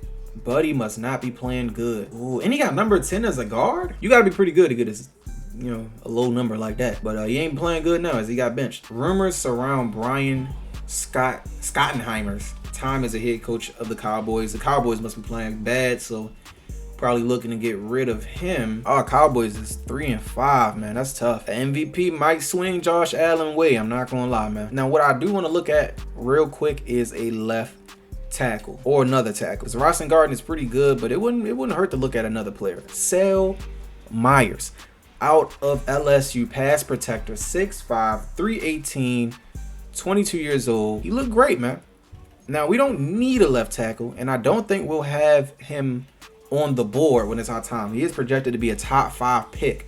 Buddy must not be playing good. Ooh, and he got number 10 as a guard? You got to be pretty good to get his, a low number like that. But he ain't playing good now as he got benched. Rumors surround Brian Schottenheimer's time as a head coach of the Cowboys. The Cowboys must be playing bad, so probably looking to get rid of him. Oh, Cowboys is 3-5, man. That's tough. The MVP might swing Josh Allen way. I'm not going to lie, man. Now, what I do want to look at real quick is a left tackle or another tackle. Because Rosengarten is pretty good, but it wouldn't hurt to look at another player. Sale Myers out of LSU, pass protector, 6'5", 318, 22 years old. He looked great, man. Now, we don't need a left tackle, and I don't think we'll have him on the board when it's our time. He is projected to be a top 5 pick.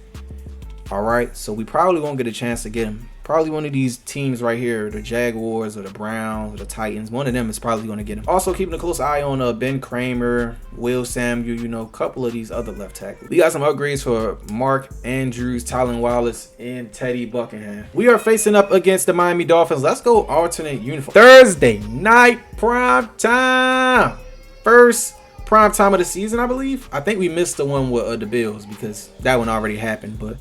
All right, so we probably won't get a chance to get him. Probably one of these teams right here, the Jaguars or the Browns or the Titans. One of them is probably going to get him. Also keeping a close eye on Ben Kramer, Will Samuel, a couple of these other left tackles. We got some upgrades for Mark Andrews, Tylan Wallace, and Teddy Buckingham. We are facing up against the Miami Dolphins. Let's go alternate uniform. Thursday night prime time. First prime time of the season, I believe. I think we missed the one with the Bills because that one already happened, but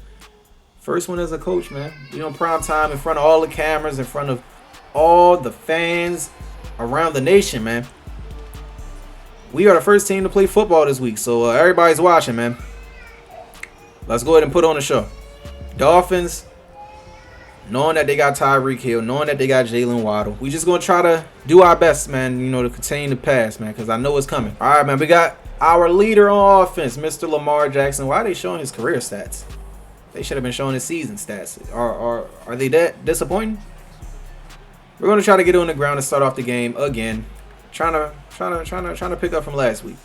first one as a coach, man. Prime time in front of all the cameras, in front of all the fans around the nation, man. We are the first team to play football this week, so everybody's watching, man. Let's go ahead and put on the show. Dolphins, knowing that they got Tyreek Hill, knowing that they got Jalen Waddle. We just going to try to do our best, man, you know, to contain the pass, man, because I know it's coming. All right, man, we got our leader on offense, Mr. Lamar Jackson. Why are they showing his career stats? They should have been showing his season stats. Are they that disappointing? We're going to try to get on the ground and start off the game again. Trying to pick up from last week.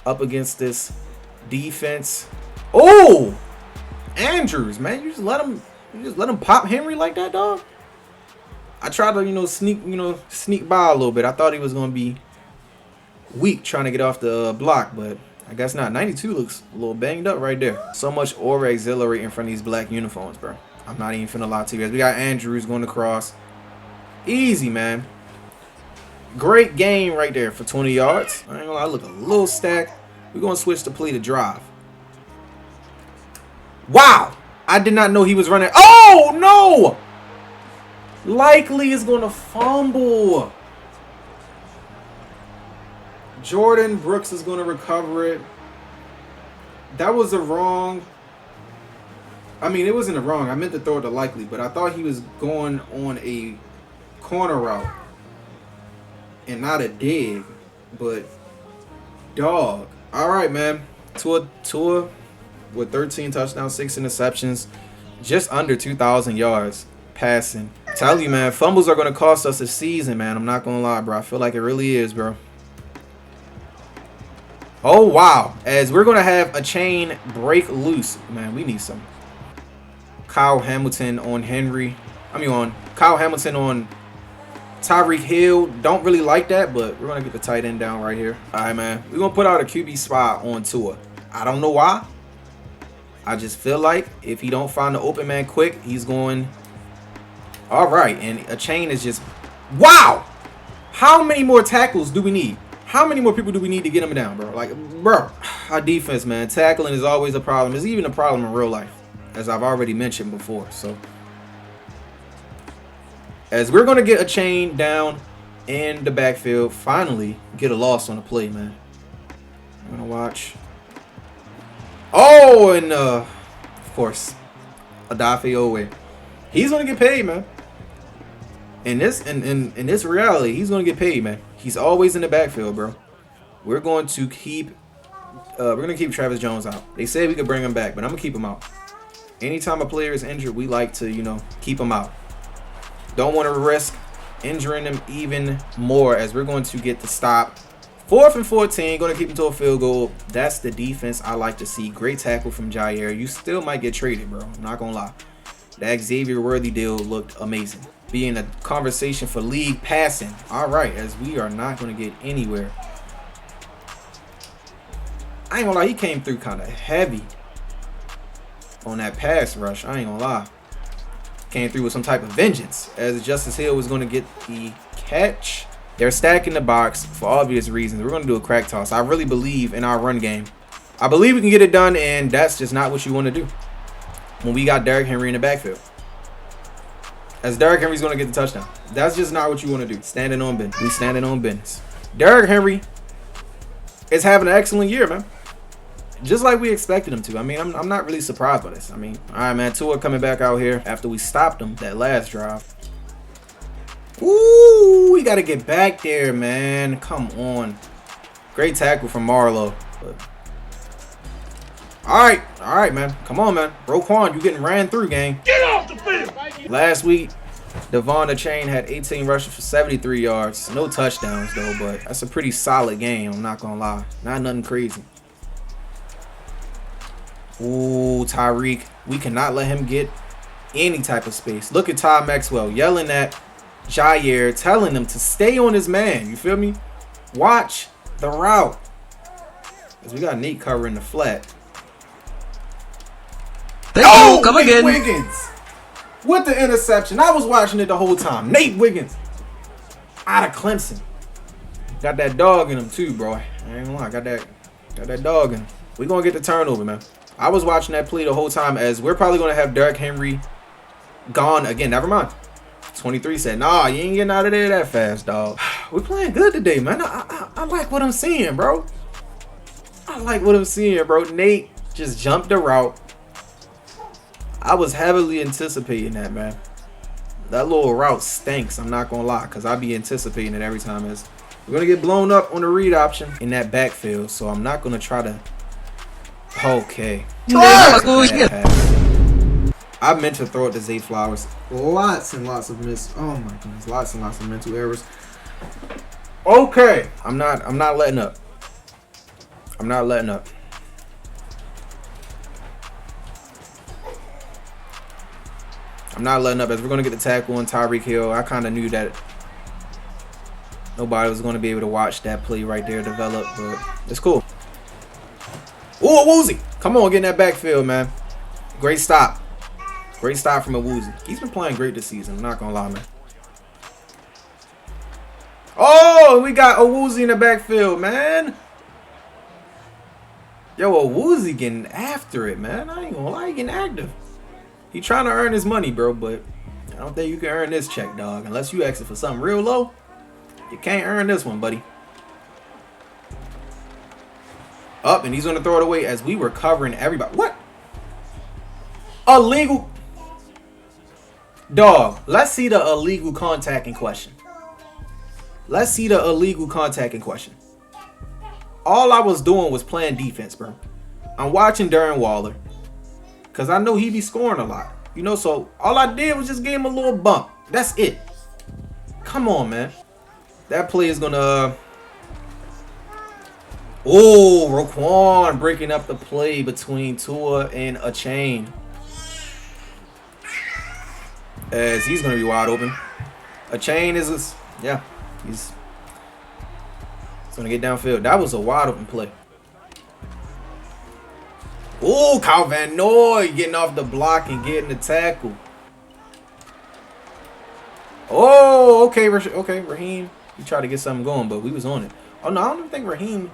Up against this defense. Oh! Andrews, man, you just let him pop Henry like that, dog. I tried to, sneak by a little bit. I thought he was gonna be weak trying to get off the block, but I guess not. 92 looks a little banged up right there. So much aura auxiliary in front of these black uniforms, bro. I'm not even finna lie to you guys. We got Andrews going across. Easy, man. Great game right there for 20 yards. I ain't gonna lie, I look a little stacked. We're gonna switch to play to drive. Wow! I did not know he was running. Oh, no! Likely is going to fumble. Jordan Brooks is going to recover it. That was a wrong. I mean, it wasn't a wrong. I meant to throw it to Likely, but I thought he was going on a corner route and not a dig. But, dog. All right, man. Tua. With 13 touchdowns, 6 interceptions, just under 2,000 yards passing. Tell you, man, fumbles are going to cost us a season, man. I'm not going to lie, bro. I feel like it really is, bro. Oh, wow. As we're going to have a chain break loose. Man, we need some. Kyle Hamilton on Henry. Kyle Hamilton on Tyreek Hill. Don't really like that, but we're going to get the tight end down right here. All right, man. We're going to put out a QB spot on Tua. I don't know why. I just feel like if he don't find the open man quick, he's going. All right, and a chain is just. Wow! How many more tackles do we need? How many more people do we need to get him down, bro? Like, bro, our defense, man. Tackling is always a problem. It's even a problem in real life, as I've already mentioned before. So, as we're going to get a chain down in the backfield, finally get a loss on the play, man. I'm going to watch. Oh, and of course, Adafe Owe. He's gonna get paid, man. In this reality, he's gonna get paid, man. He's always in the backfield, bro. We're going to keep Travis Jones out. They said we could bring him back, but I'm gonna keep him out. Anytime a player is injured, we like to, keep him out. Don't want to risk injuring him even more, as we're going to get the stop. 4th and 14, going to keep him to a field goal. That's the defense I like to see. Great tackle from Jair. You still might get traded, bro. I'm not going to lie. That Xavier Worthy deal looked amazing. Being a conversation for league passing. All right, as we are not going to get anywhere. I ain't going to lie. He came through kind of heavy on that pass rush. I ain't going to lie. Came through with some type of vengeance, as Justice Hill was going to get the catch. They're stacking the box for obvious reasons. We're going to do a crack toss. I really believe in our run game. I believe we can get it done, and that's just not what you want to do when we got Derrick Henry in the backfield. As Derrick Henry's going to get the touchdown. That's just not what you want to do. Standing on business. We standing on business. Derrick Henry is having an excellent year, man. Just like we expected him to. I mean, I'm not really surprised by this. I mean, all right, man. Tua coming back out here after we stopped him that last drive. Ooh, we got to get back there, man. Come on. Great tackle from Marlowe. But... All right, man. Come on, man. Roquan, you getting ran through, gang. Get off the field! Last week, Devon the Chain had 18 rushes for 73 yards. No touchdowns, though, but that's a pretty solid game. I'm not going to lie. Not nothing crazy. Ooh, Tyreek. We cannot let him get any type of space. Look at Todd Maxwell yelling at Jair, telling him to stay on his man. You feel me? Watch the route. Because we got Nate covering the flat. Oh, come again. Wiggins with the interception. I was watching it the whole time. Nate Wiggins out of Clemson. Got that dog in him too, bro. I ain't gonna lie. Got that dog in him. We're going to get the turnover, man. I was watching that play the whole time, as we're probably going to have Derrick Henry gone again. Never mind. 23 said, nah, you ain't getting out of there that fast, dog. We're playing good today, man. I like what I'm seeing, bro. I like what I'm seeing, bro. Nate just jumped the route. I was heavily anticipating that, man. That little route stinks, I'm not going to lie, because I be anticipating it every time. We're going to get blown up on the read option in that backfield, so I'm not going to try to... Okay. I meant to throw it to Zay Flowers. Lots and lots of oh my goodness, lots and lots of mental errors. Okay. I'm not letting up. I'm not letting up. I'm not letting up as we're going to get the tackle on Tyreek Hill. I kind of knew that nobody was going to be able to watch that play right there develop, but it's cool. Ooh, Woozy. Come on, get in that backfield, man. Great stop. Great stop from a Woozy. He's been playing great this season. I'm not going to lie, man. Oh, we got a Woozy in the backfield, man. Yo, a Woozy getting after it, man. I ain't going to lie, he getting active. He trying to earn his money, bro, but I don't think you can earn this check, dog. Unless you asking for something real low, you can't earn this one, buddy. Up, and he's going to throw it away as we were covering everybody. What? Illegal. Dog, let's see the illegal contact in question. Let's see the illegal contact in question. All I was doing was playing defense, bro. I'm watching Darren Waller because I know he be scoring a lot. You know, so all I did was just give him a little bump. That's it. Come on, man. That play is going to... Oh, Roquan breaking up the play between Tua and a chain. As he's going to be wide open. A chain is... Yeah, he's going to get downfield. That was a wide open play. Oh, Kyle Van Noy getting off the block and getting the tackle. Oh, okay, Raheem. He tried to get something going, but we was on it. Oh, no, I don't even think Raheem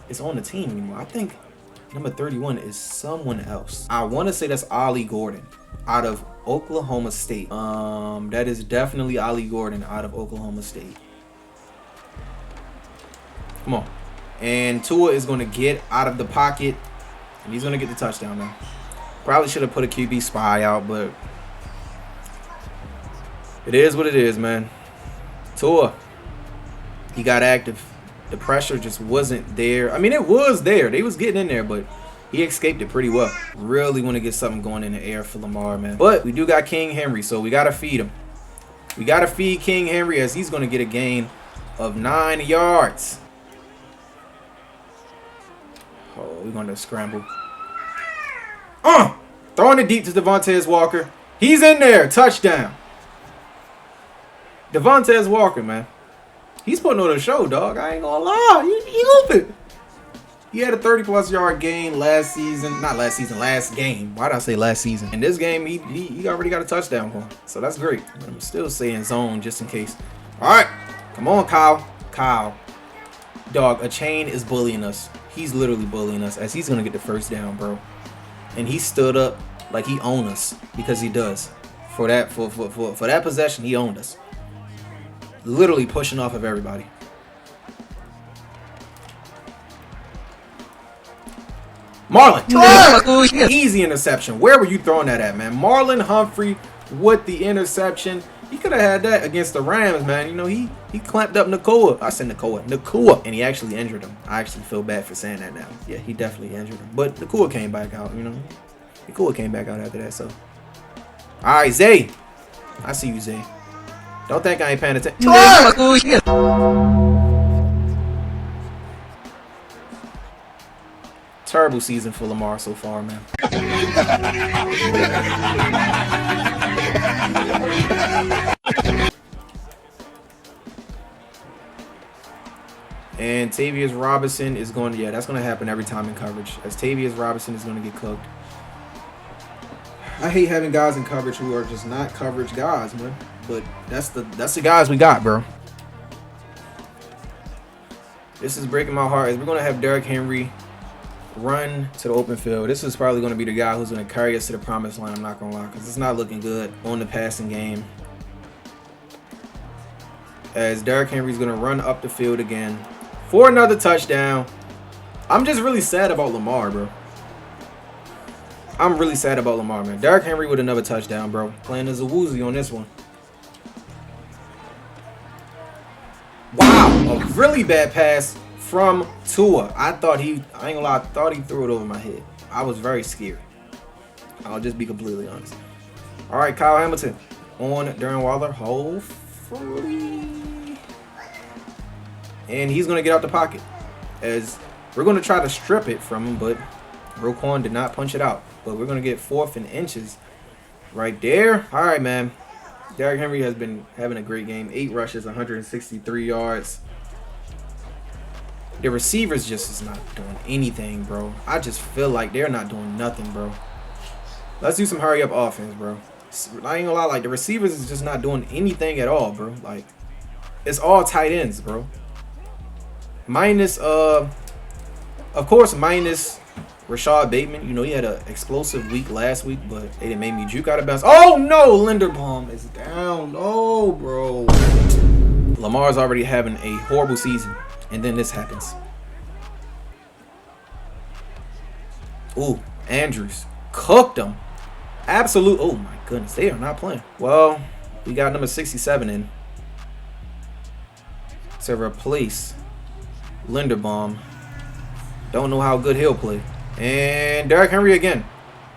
is on the team anymore. I think number 31 is someone else. I want to say that's Ollie Gordon out of Oklahoma State. That is definitely Ollie Gordon out of Oklahoma State. Come on. And Tua is going to get out of the pocket, and he's going to get the touchdown now. Probably should have put a QB spy out, but it is what it is, man. Tua, he got active. The pressure just wasn't there. I mean, it was there. They was getting in there, but he escaped it pretty well. Really want to get something going in the air for Lamar, man. But we do got King Henry, so we got to feed him. We got to feed King Henry as he's going to get a gain of 9 yards. Oh, we're going to scramble. Throwing it deep to Devontae Walker. He's in there. Touchdown. Devontae Walker, man. He's putting on a show, dog. I ain't gonna lie. He hooping. He had a 30-plus yard gain last season. Not last season, last game. Why did I say last season? In this game, he already got a touchdown for him. So that's great. But I'm still saying zone just in case. All right. Come on, Kyle. Kyle. Dog, a chain is bullying us. He's literally bullying us as he's going to get the first down, bro. And he stood up like he owned us because he does. For that possession, he owned us. Literally pushing off of everybody. Marlon. Easy interception. Where were you throwing that at, man? Marlon Humphrey with the interception. He could have had that against the Rams, man. You know, he clamped up Nakua. I said Nakua. And he actually injured him. I actually feel bad for saying that now. Yeah, he definitely injured him. But Nakua came back out, you know. Nakua came back out after that, so. All right, Zay. I see you, Zay. Don't think I ain't paying attention. Terrible season for Lamar so far, man. And Tavius Robinson is going to, yeah, that's going to happen every time in coverage. As Tavius Robinson is going to get cooked. I hate having guys in coverage who are just not coverage guys, man. But that's the guys we got, bro. This is breaking my heart. We're going to have Derrick Henry run to the open field. This is probably going to be the guy who's going to carry us to the promised line, I'm not going to lie, because it's not looking good on the passing game. as Derrick Henry's going to run up the field again for another touchdown. I'm just really sad about Lamar, bro. I'm really sad about Lamar, man. Derrick Henry with another touchdown, bro. Playing as a woozy on this one. Wow, a really bad pass from Tua. I ain't gonna lie, I thought he threw it over my head. I was very scared. I'll just be completely honest. All right, Kyle Hamilton on Darren Waller, hopefully. And he's gonna get out the pocket as we're gonna try to strip it from him, but Roquan did not punch it out. But we're gonna get 4th and inches right there. All right, man. Derrick Henry has been having a great game. 8 rushes, 163 yards. The receivers just is not doing anything, bro. I just feel like they're not doing nothing, bro. Let's do some hurry up offense, bro. I ain't gonna lie, like the receivers is just not doing anything at all, bro. Like it's all tight ends, bro. Minus of course, minus Rashad Bateman. You know, he had an explosive week last week, but they didn't make me juke out of bounds. Oh no, Linderbaum is down. Oh, bro. Lamar's already having a horrible season, and then this happens. Ooh, Andrews cooked him. Absolute. Oh my goodness, they are not playing. Well, we got number 67 in to replace Linderbaum. Don't know how good he'll play. And Derrick Henry again.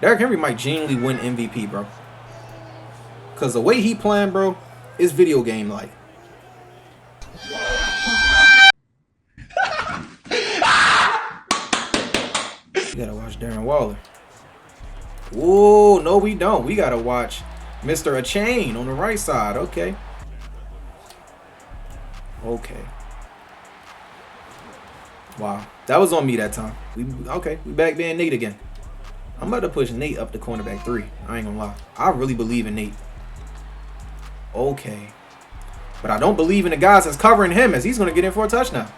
Derrick Henry might genuinely win MVP, bro. Because the way he playing, bro, is video game like. You gotta watch Darren Waller. Ooh, no, we don't. We gotta watch Mr. Achane on the right side. Okay. Okay. Wow, that was on me that time. We back being Nate again. I'm about to push Nate up to cornerback 3. I ain't gonna lie. I really believe in Nate. Okay. But I don't believe in the guys that's covering him, as he's gonna get in for a touchdown.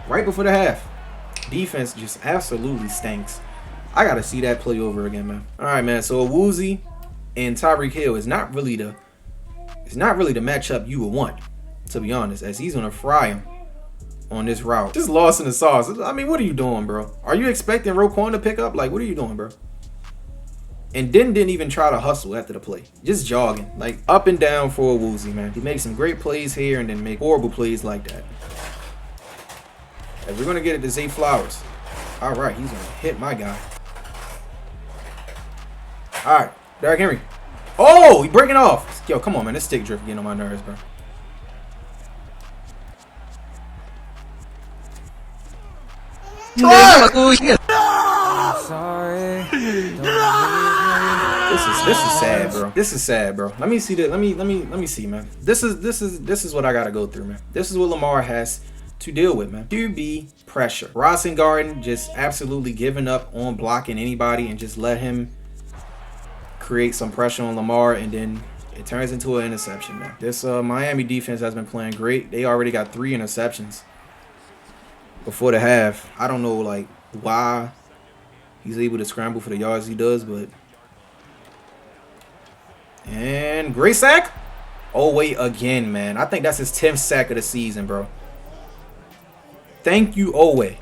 Right before the half. Defense just absolutely stinks. I gotta see that play over again, man. Alright, man. So Woozy and Tyreek Hill is not really the matchup you would want, to be honest, as he's gonna fry him on this route. Just lost in the sauce. I mean, what are you doing, bro? Are you expecting Roquan to pick up? Like, what are you doing, bro? And didn't even try to hustle after the play. Just jogging. Like, up and down for a Woozy, man. He makes some great plays here and then make horrible plays like that. As we're going to get it to Zay Flowers. All right, he's going to hit my guy. All right, Derrick Henry. Oh, he's breaking off. Yo, come on, man. This stick drift getting on my nerves, bro. Sorry. This is sad, bro. This is sad, bro. Let me see that. Let me see, man. This is what I gotta go through, man. This is what Lamar has to deal with, man. QB pressure. Rosengarten just absolutely giving up on blocking anybody and just let him create some pressure on Lamar, and then it turns into an interception, man. This Miami defense has been playing great. They already got 3 interceptions before the half. I don't know, like, why he's able to scramble for the yards he does, but. And great sack. Oh, wait, again, man. I think that's his 10th sack of the season, bro. Thank you, Owe.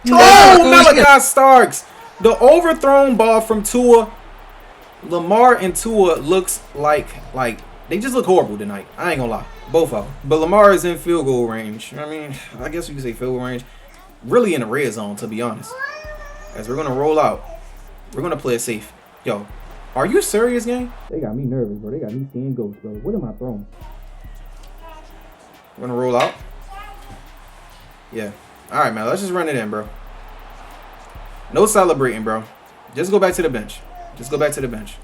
Oh, Malachi Starks. The overthrown ball from Tua. Lamar and Tua looks like they just look horrible tonight. I ain't gonna lie. Both of them. But Lamar is in field goal range. I mean, I guess you could say field goal range. Really in the red zone, to be honest. As we're going to roll out. We're going to play it safe. Yo, are you serious, gang? They got me nervous, bro. They got me seeing ghosts, bro. What am I throwing? We're going to roll out. Yeah. All right, man. Let's just run it in, bro. No celebrating, bro. Just go back to the bench. Just go back to the bench.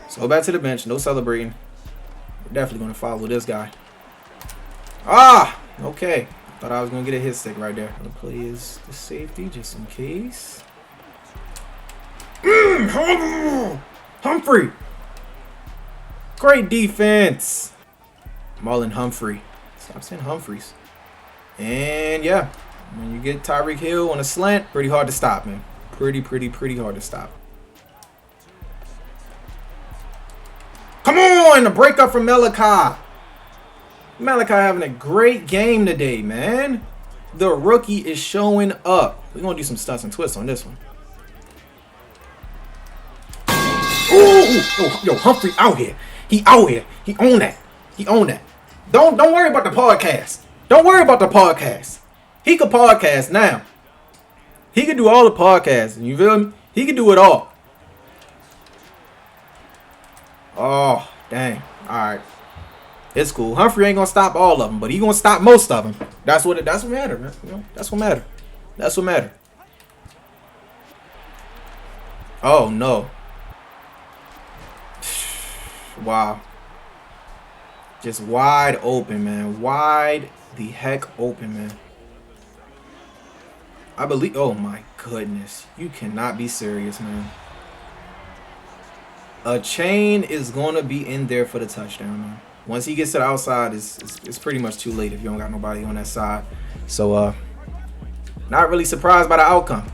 So go back to the bench. No celebrating. We're definitely going to follow this guy. Ah! Okay. Thought I was going to get a hit stick right there. The play is the safety, just in case. Humphrey. Great defense. Marlon Humphrey. Stop saying Humphreys. And yeah, when you get Tyreek Hill on a slant, pretty hard to stop, man. Pretty hard to stop. Come and a breakup from Malachi. Malachi having a great game today, man. The rookie is showing up. We're going to do some stunts and twists on this one. Oh, yo, Humphrey out here. He out here. He own that. He own that. Don't worry about the podcast. Don't worry about the podcast. He could podcast now. He could do all the podcasts. You feel me? He could do it all. Oh, dang. All right. It's cool. Humphrey ain't gonna stop all of them, but he gonna stop most of them. That's what matter, man. You know, that's what matter. That's what matter. Oh no. Wow. Just wide open, man. Wide the heck open, man. I believe. Oh my goodness. You cannot be serious, man. A chain is gonna be in there for the touchdown, man. Once he gets to the outside, it's pretty much too late if you don't got nobody on that side. So, not really surprised by the outcome.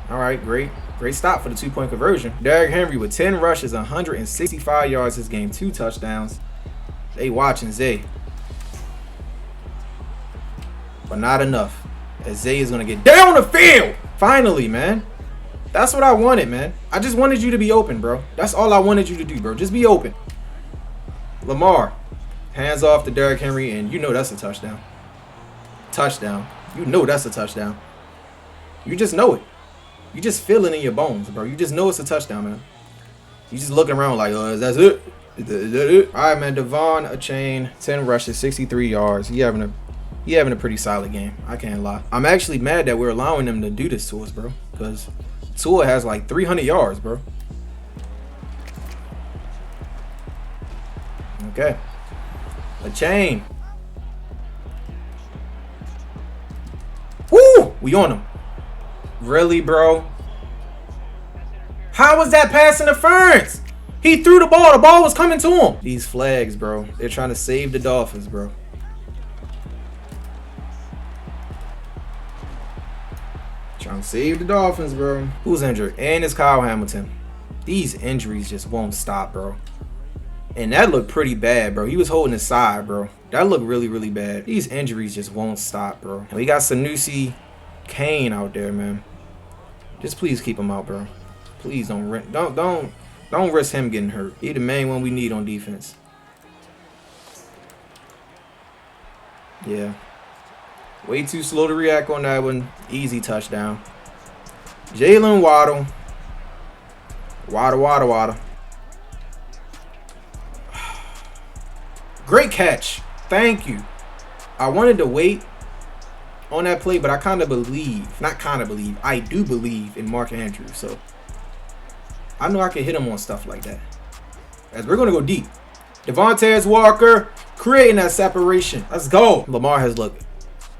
All right, great stop for the 2-point conversion. Derrick Henry with 10 rushes, 165 yards this game, 2 touchdowns. They watching Zay. But not enough. As Zay is going to get down the field. Finally, man. That's what I wanted, man. I just wanted you to be open, bro. That's all I wanted you to do, bro. Just be open. Lamar, hands off to Derrick Henry, and you know that's a touchdown. Touchdown. You know that's a touchdown. You just know it. You just feel it in your bones, bro. You just know it's a touchdown, man. You just looking around like, is that it? Is that it? All right, man. Devon Achane, 10 rushes, 63 yards. He having a pretty solid game. I can't lie. I'm actually mad that we're allowing them to do this to us, bro. Because Tua has like 300 yards, bro. Okay. Achane. Woo! We on him. Really, bro? How was that pass interference? He threw the ball. The ball was coming to him. These flags, bro. They're trying to save the Dolphins, bro. Trying to save the Dolphins, bro. Who's injured? And it's Kyle Hamilton. These injuries just won't stop, bro. And that looked pretty bad, bro. He was holding his side, bro. That looked really, really bad. These injuries just won't stop, bro. And we got Sanusi Kane out there, man. Just please keep him out, bro. Please don't risk him getting hurt. He the main one we need on defense. Yeah. Way too slow to react on that one. Easy touchdown. Jalen Waddle. Waddle. Great catch. Thank you. I wanted to wait on that play, but I kind of believe, I do believe in Mark Andrews. So I know I can hit him on stuff like that. As we're going to go deep. Devontae Walker creating that separation. Let's go. Lamar has looked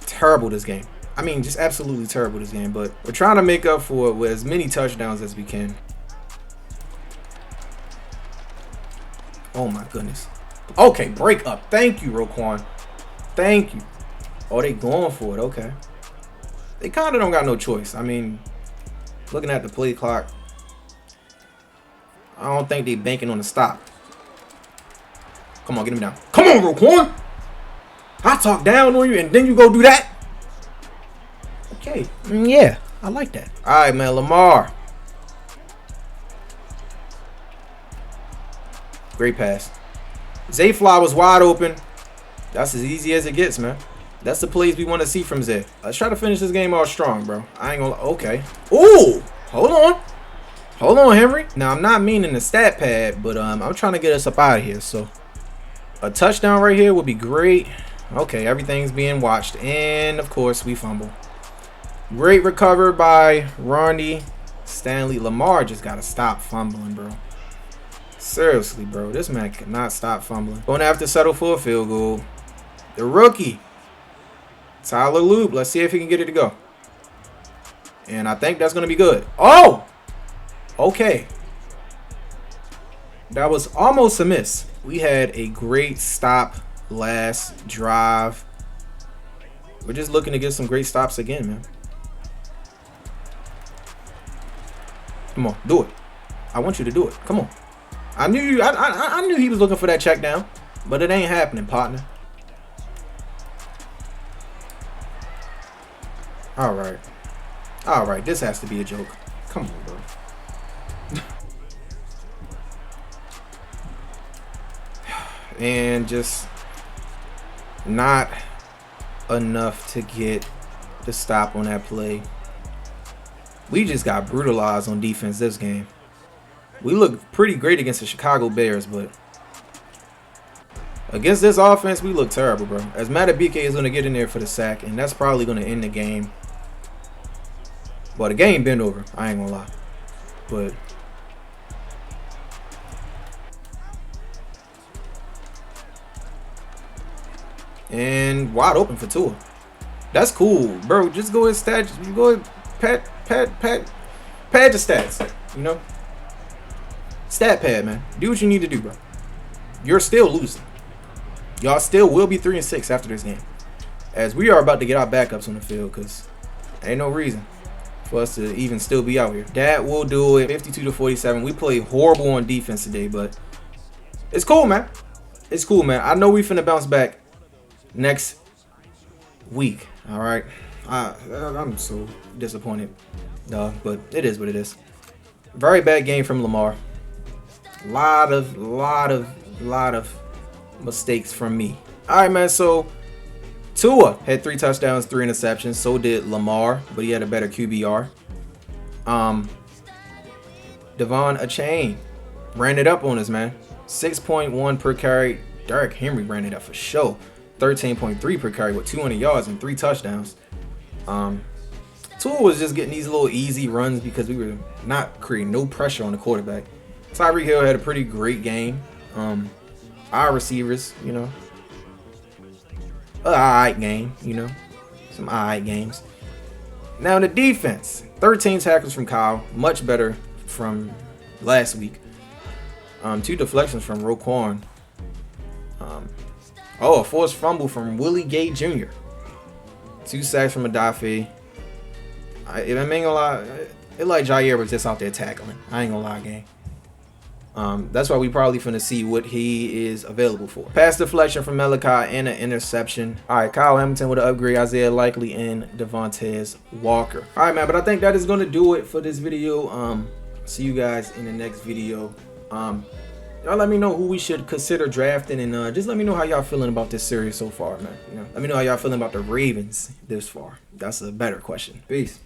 terrible this game. I mean, just absolutely terrible this game. But we're trying to make up for it with as many touchdowns as we can. Oh, my goodness. Okay, break up. Thank you, Roquan. Thank you. Oh, they going for it. Okay. They kind of don't got no choice. I mean, looking at the play clock, I don't think they banking on the stop. Come on, get him down. Come on, Roquan. I talk down on you, and then you go do that. Okay. Yeah, I like that. All right, man. Lamar. Great pass. Zay Fly was wide open. That's as easy as it gets, man. That's the plays we want to see from Zay. Let's try to finish this game off strong, bro. I ain't gonna. Okay. Ooh. Hold on. Hold on, Henry. Now, I'm not meaning the stat pad, but I'm trying to get us up out of here. So, a touchdown right here would be great. Okay, everything's being watched. And, of course, we fumble. Great recover by Ronnie Stanley. Lamar just got to stop fumbling, bro. Seriously, bro. This man cannot stop fumbling. Going to have to settle for a field goal. The rookie, Tyler Loop. Let's see if he can get it to go. And I think that's going to be good. Oh! Okay. That was almost a miss. We had a great stop last drive. We're just looking to get some great stops again, man. Come on, do it. I want you to do it. Come on. I knew he was looking for that check down, but it ain't happening, partner. All right. This has to be a joke. Come on, bro. And just not enough to get the stop on that play. We just got brutalized on defense this game. We look pretty great against the Chicago Bears, but against this offense, we look terrible, bro. As Madden is going to get in there for the sack, and that's probably going to end the game. Well, the game been over. I ain't going to lie. But and wide open for Tua. That's cool, bro. Just go ahead, stats. Go ahead, pad the stats. You know, stat pad, man. Do what you need to do, bro. You're still losing. Y'all still will be 3-6 after this game, as we are about to get our backups on the field, because ain't no reason for us to even still be out here. That will do it. 52-47. We played horrible on defense today, but it's cool, man. It's cool, man. I know we finna bounce back next week. All right. I'm so disappointed, but it is what it is. Very bad game from Lamar. Lot of mistakes from me. All right, man. So Tua had 3 touchdowns, 3 interceptions. So did Lamar, but he had a better QBR. Devon Achane ran it up on us, man. 6.1 per carry. Derrick Henry ran it up for sure. 13.3 per carry with 200 yards and 3 touchdowns. Tua was just getting these little easy runs because we were not creating no pressure on the quarterback. Tyreek Hill had a pretty great game. Our receivers, you know, alright game, you know, some alright games. Now the defense, 13 tackles from Kyle, much better from last week. 2 deflections from Roquan. A forced fumble from Willie Gay Jr. 2 sacks from Adafe. I ain't gonna lie, it like Jair was just out there tackling. I ain't gonna lie, gang. That's why we probably finna see what he is available for. Pass deflection from Malachi and an interception. All right, Kyle Hamilton with an upgrade, Isaiah Likely and Devontae Walker. All right, man, but I think that is gonna do it for this video. See you guys in the next video. Y'all let me know who we should consider drafting, and just let me know how y'all feeling about this series so far, man. You know, let me know how y'all feeling about the Ravens this far. That's a better question. Peace.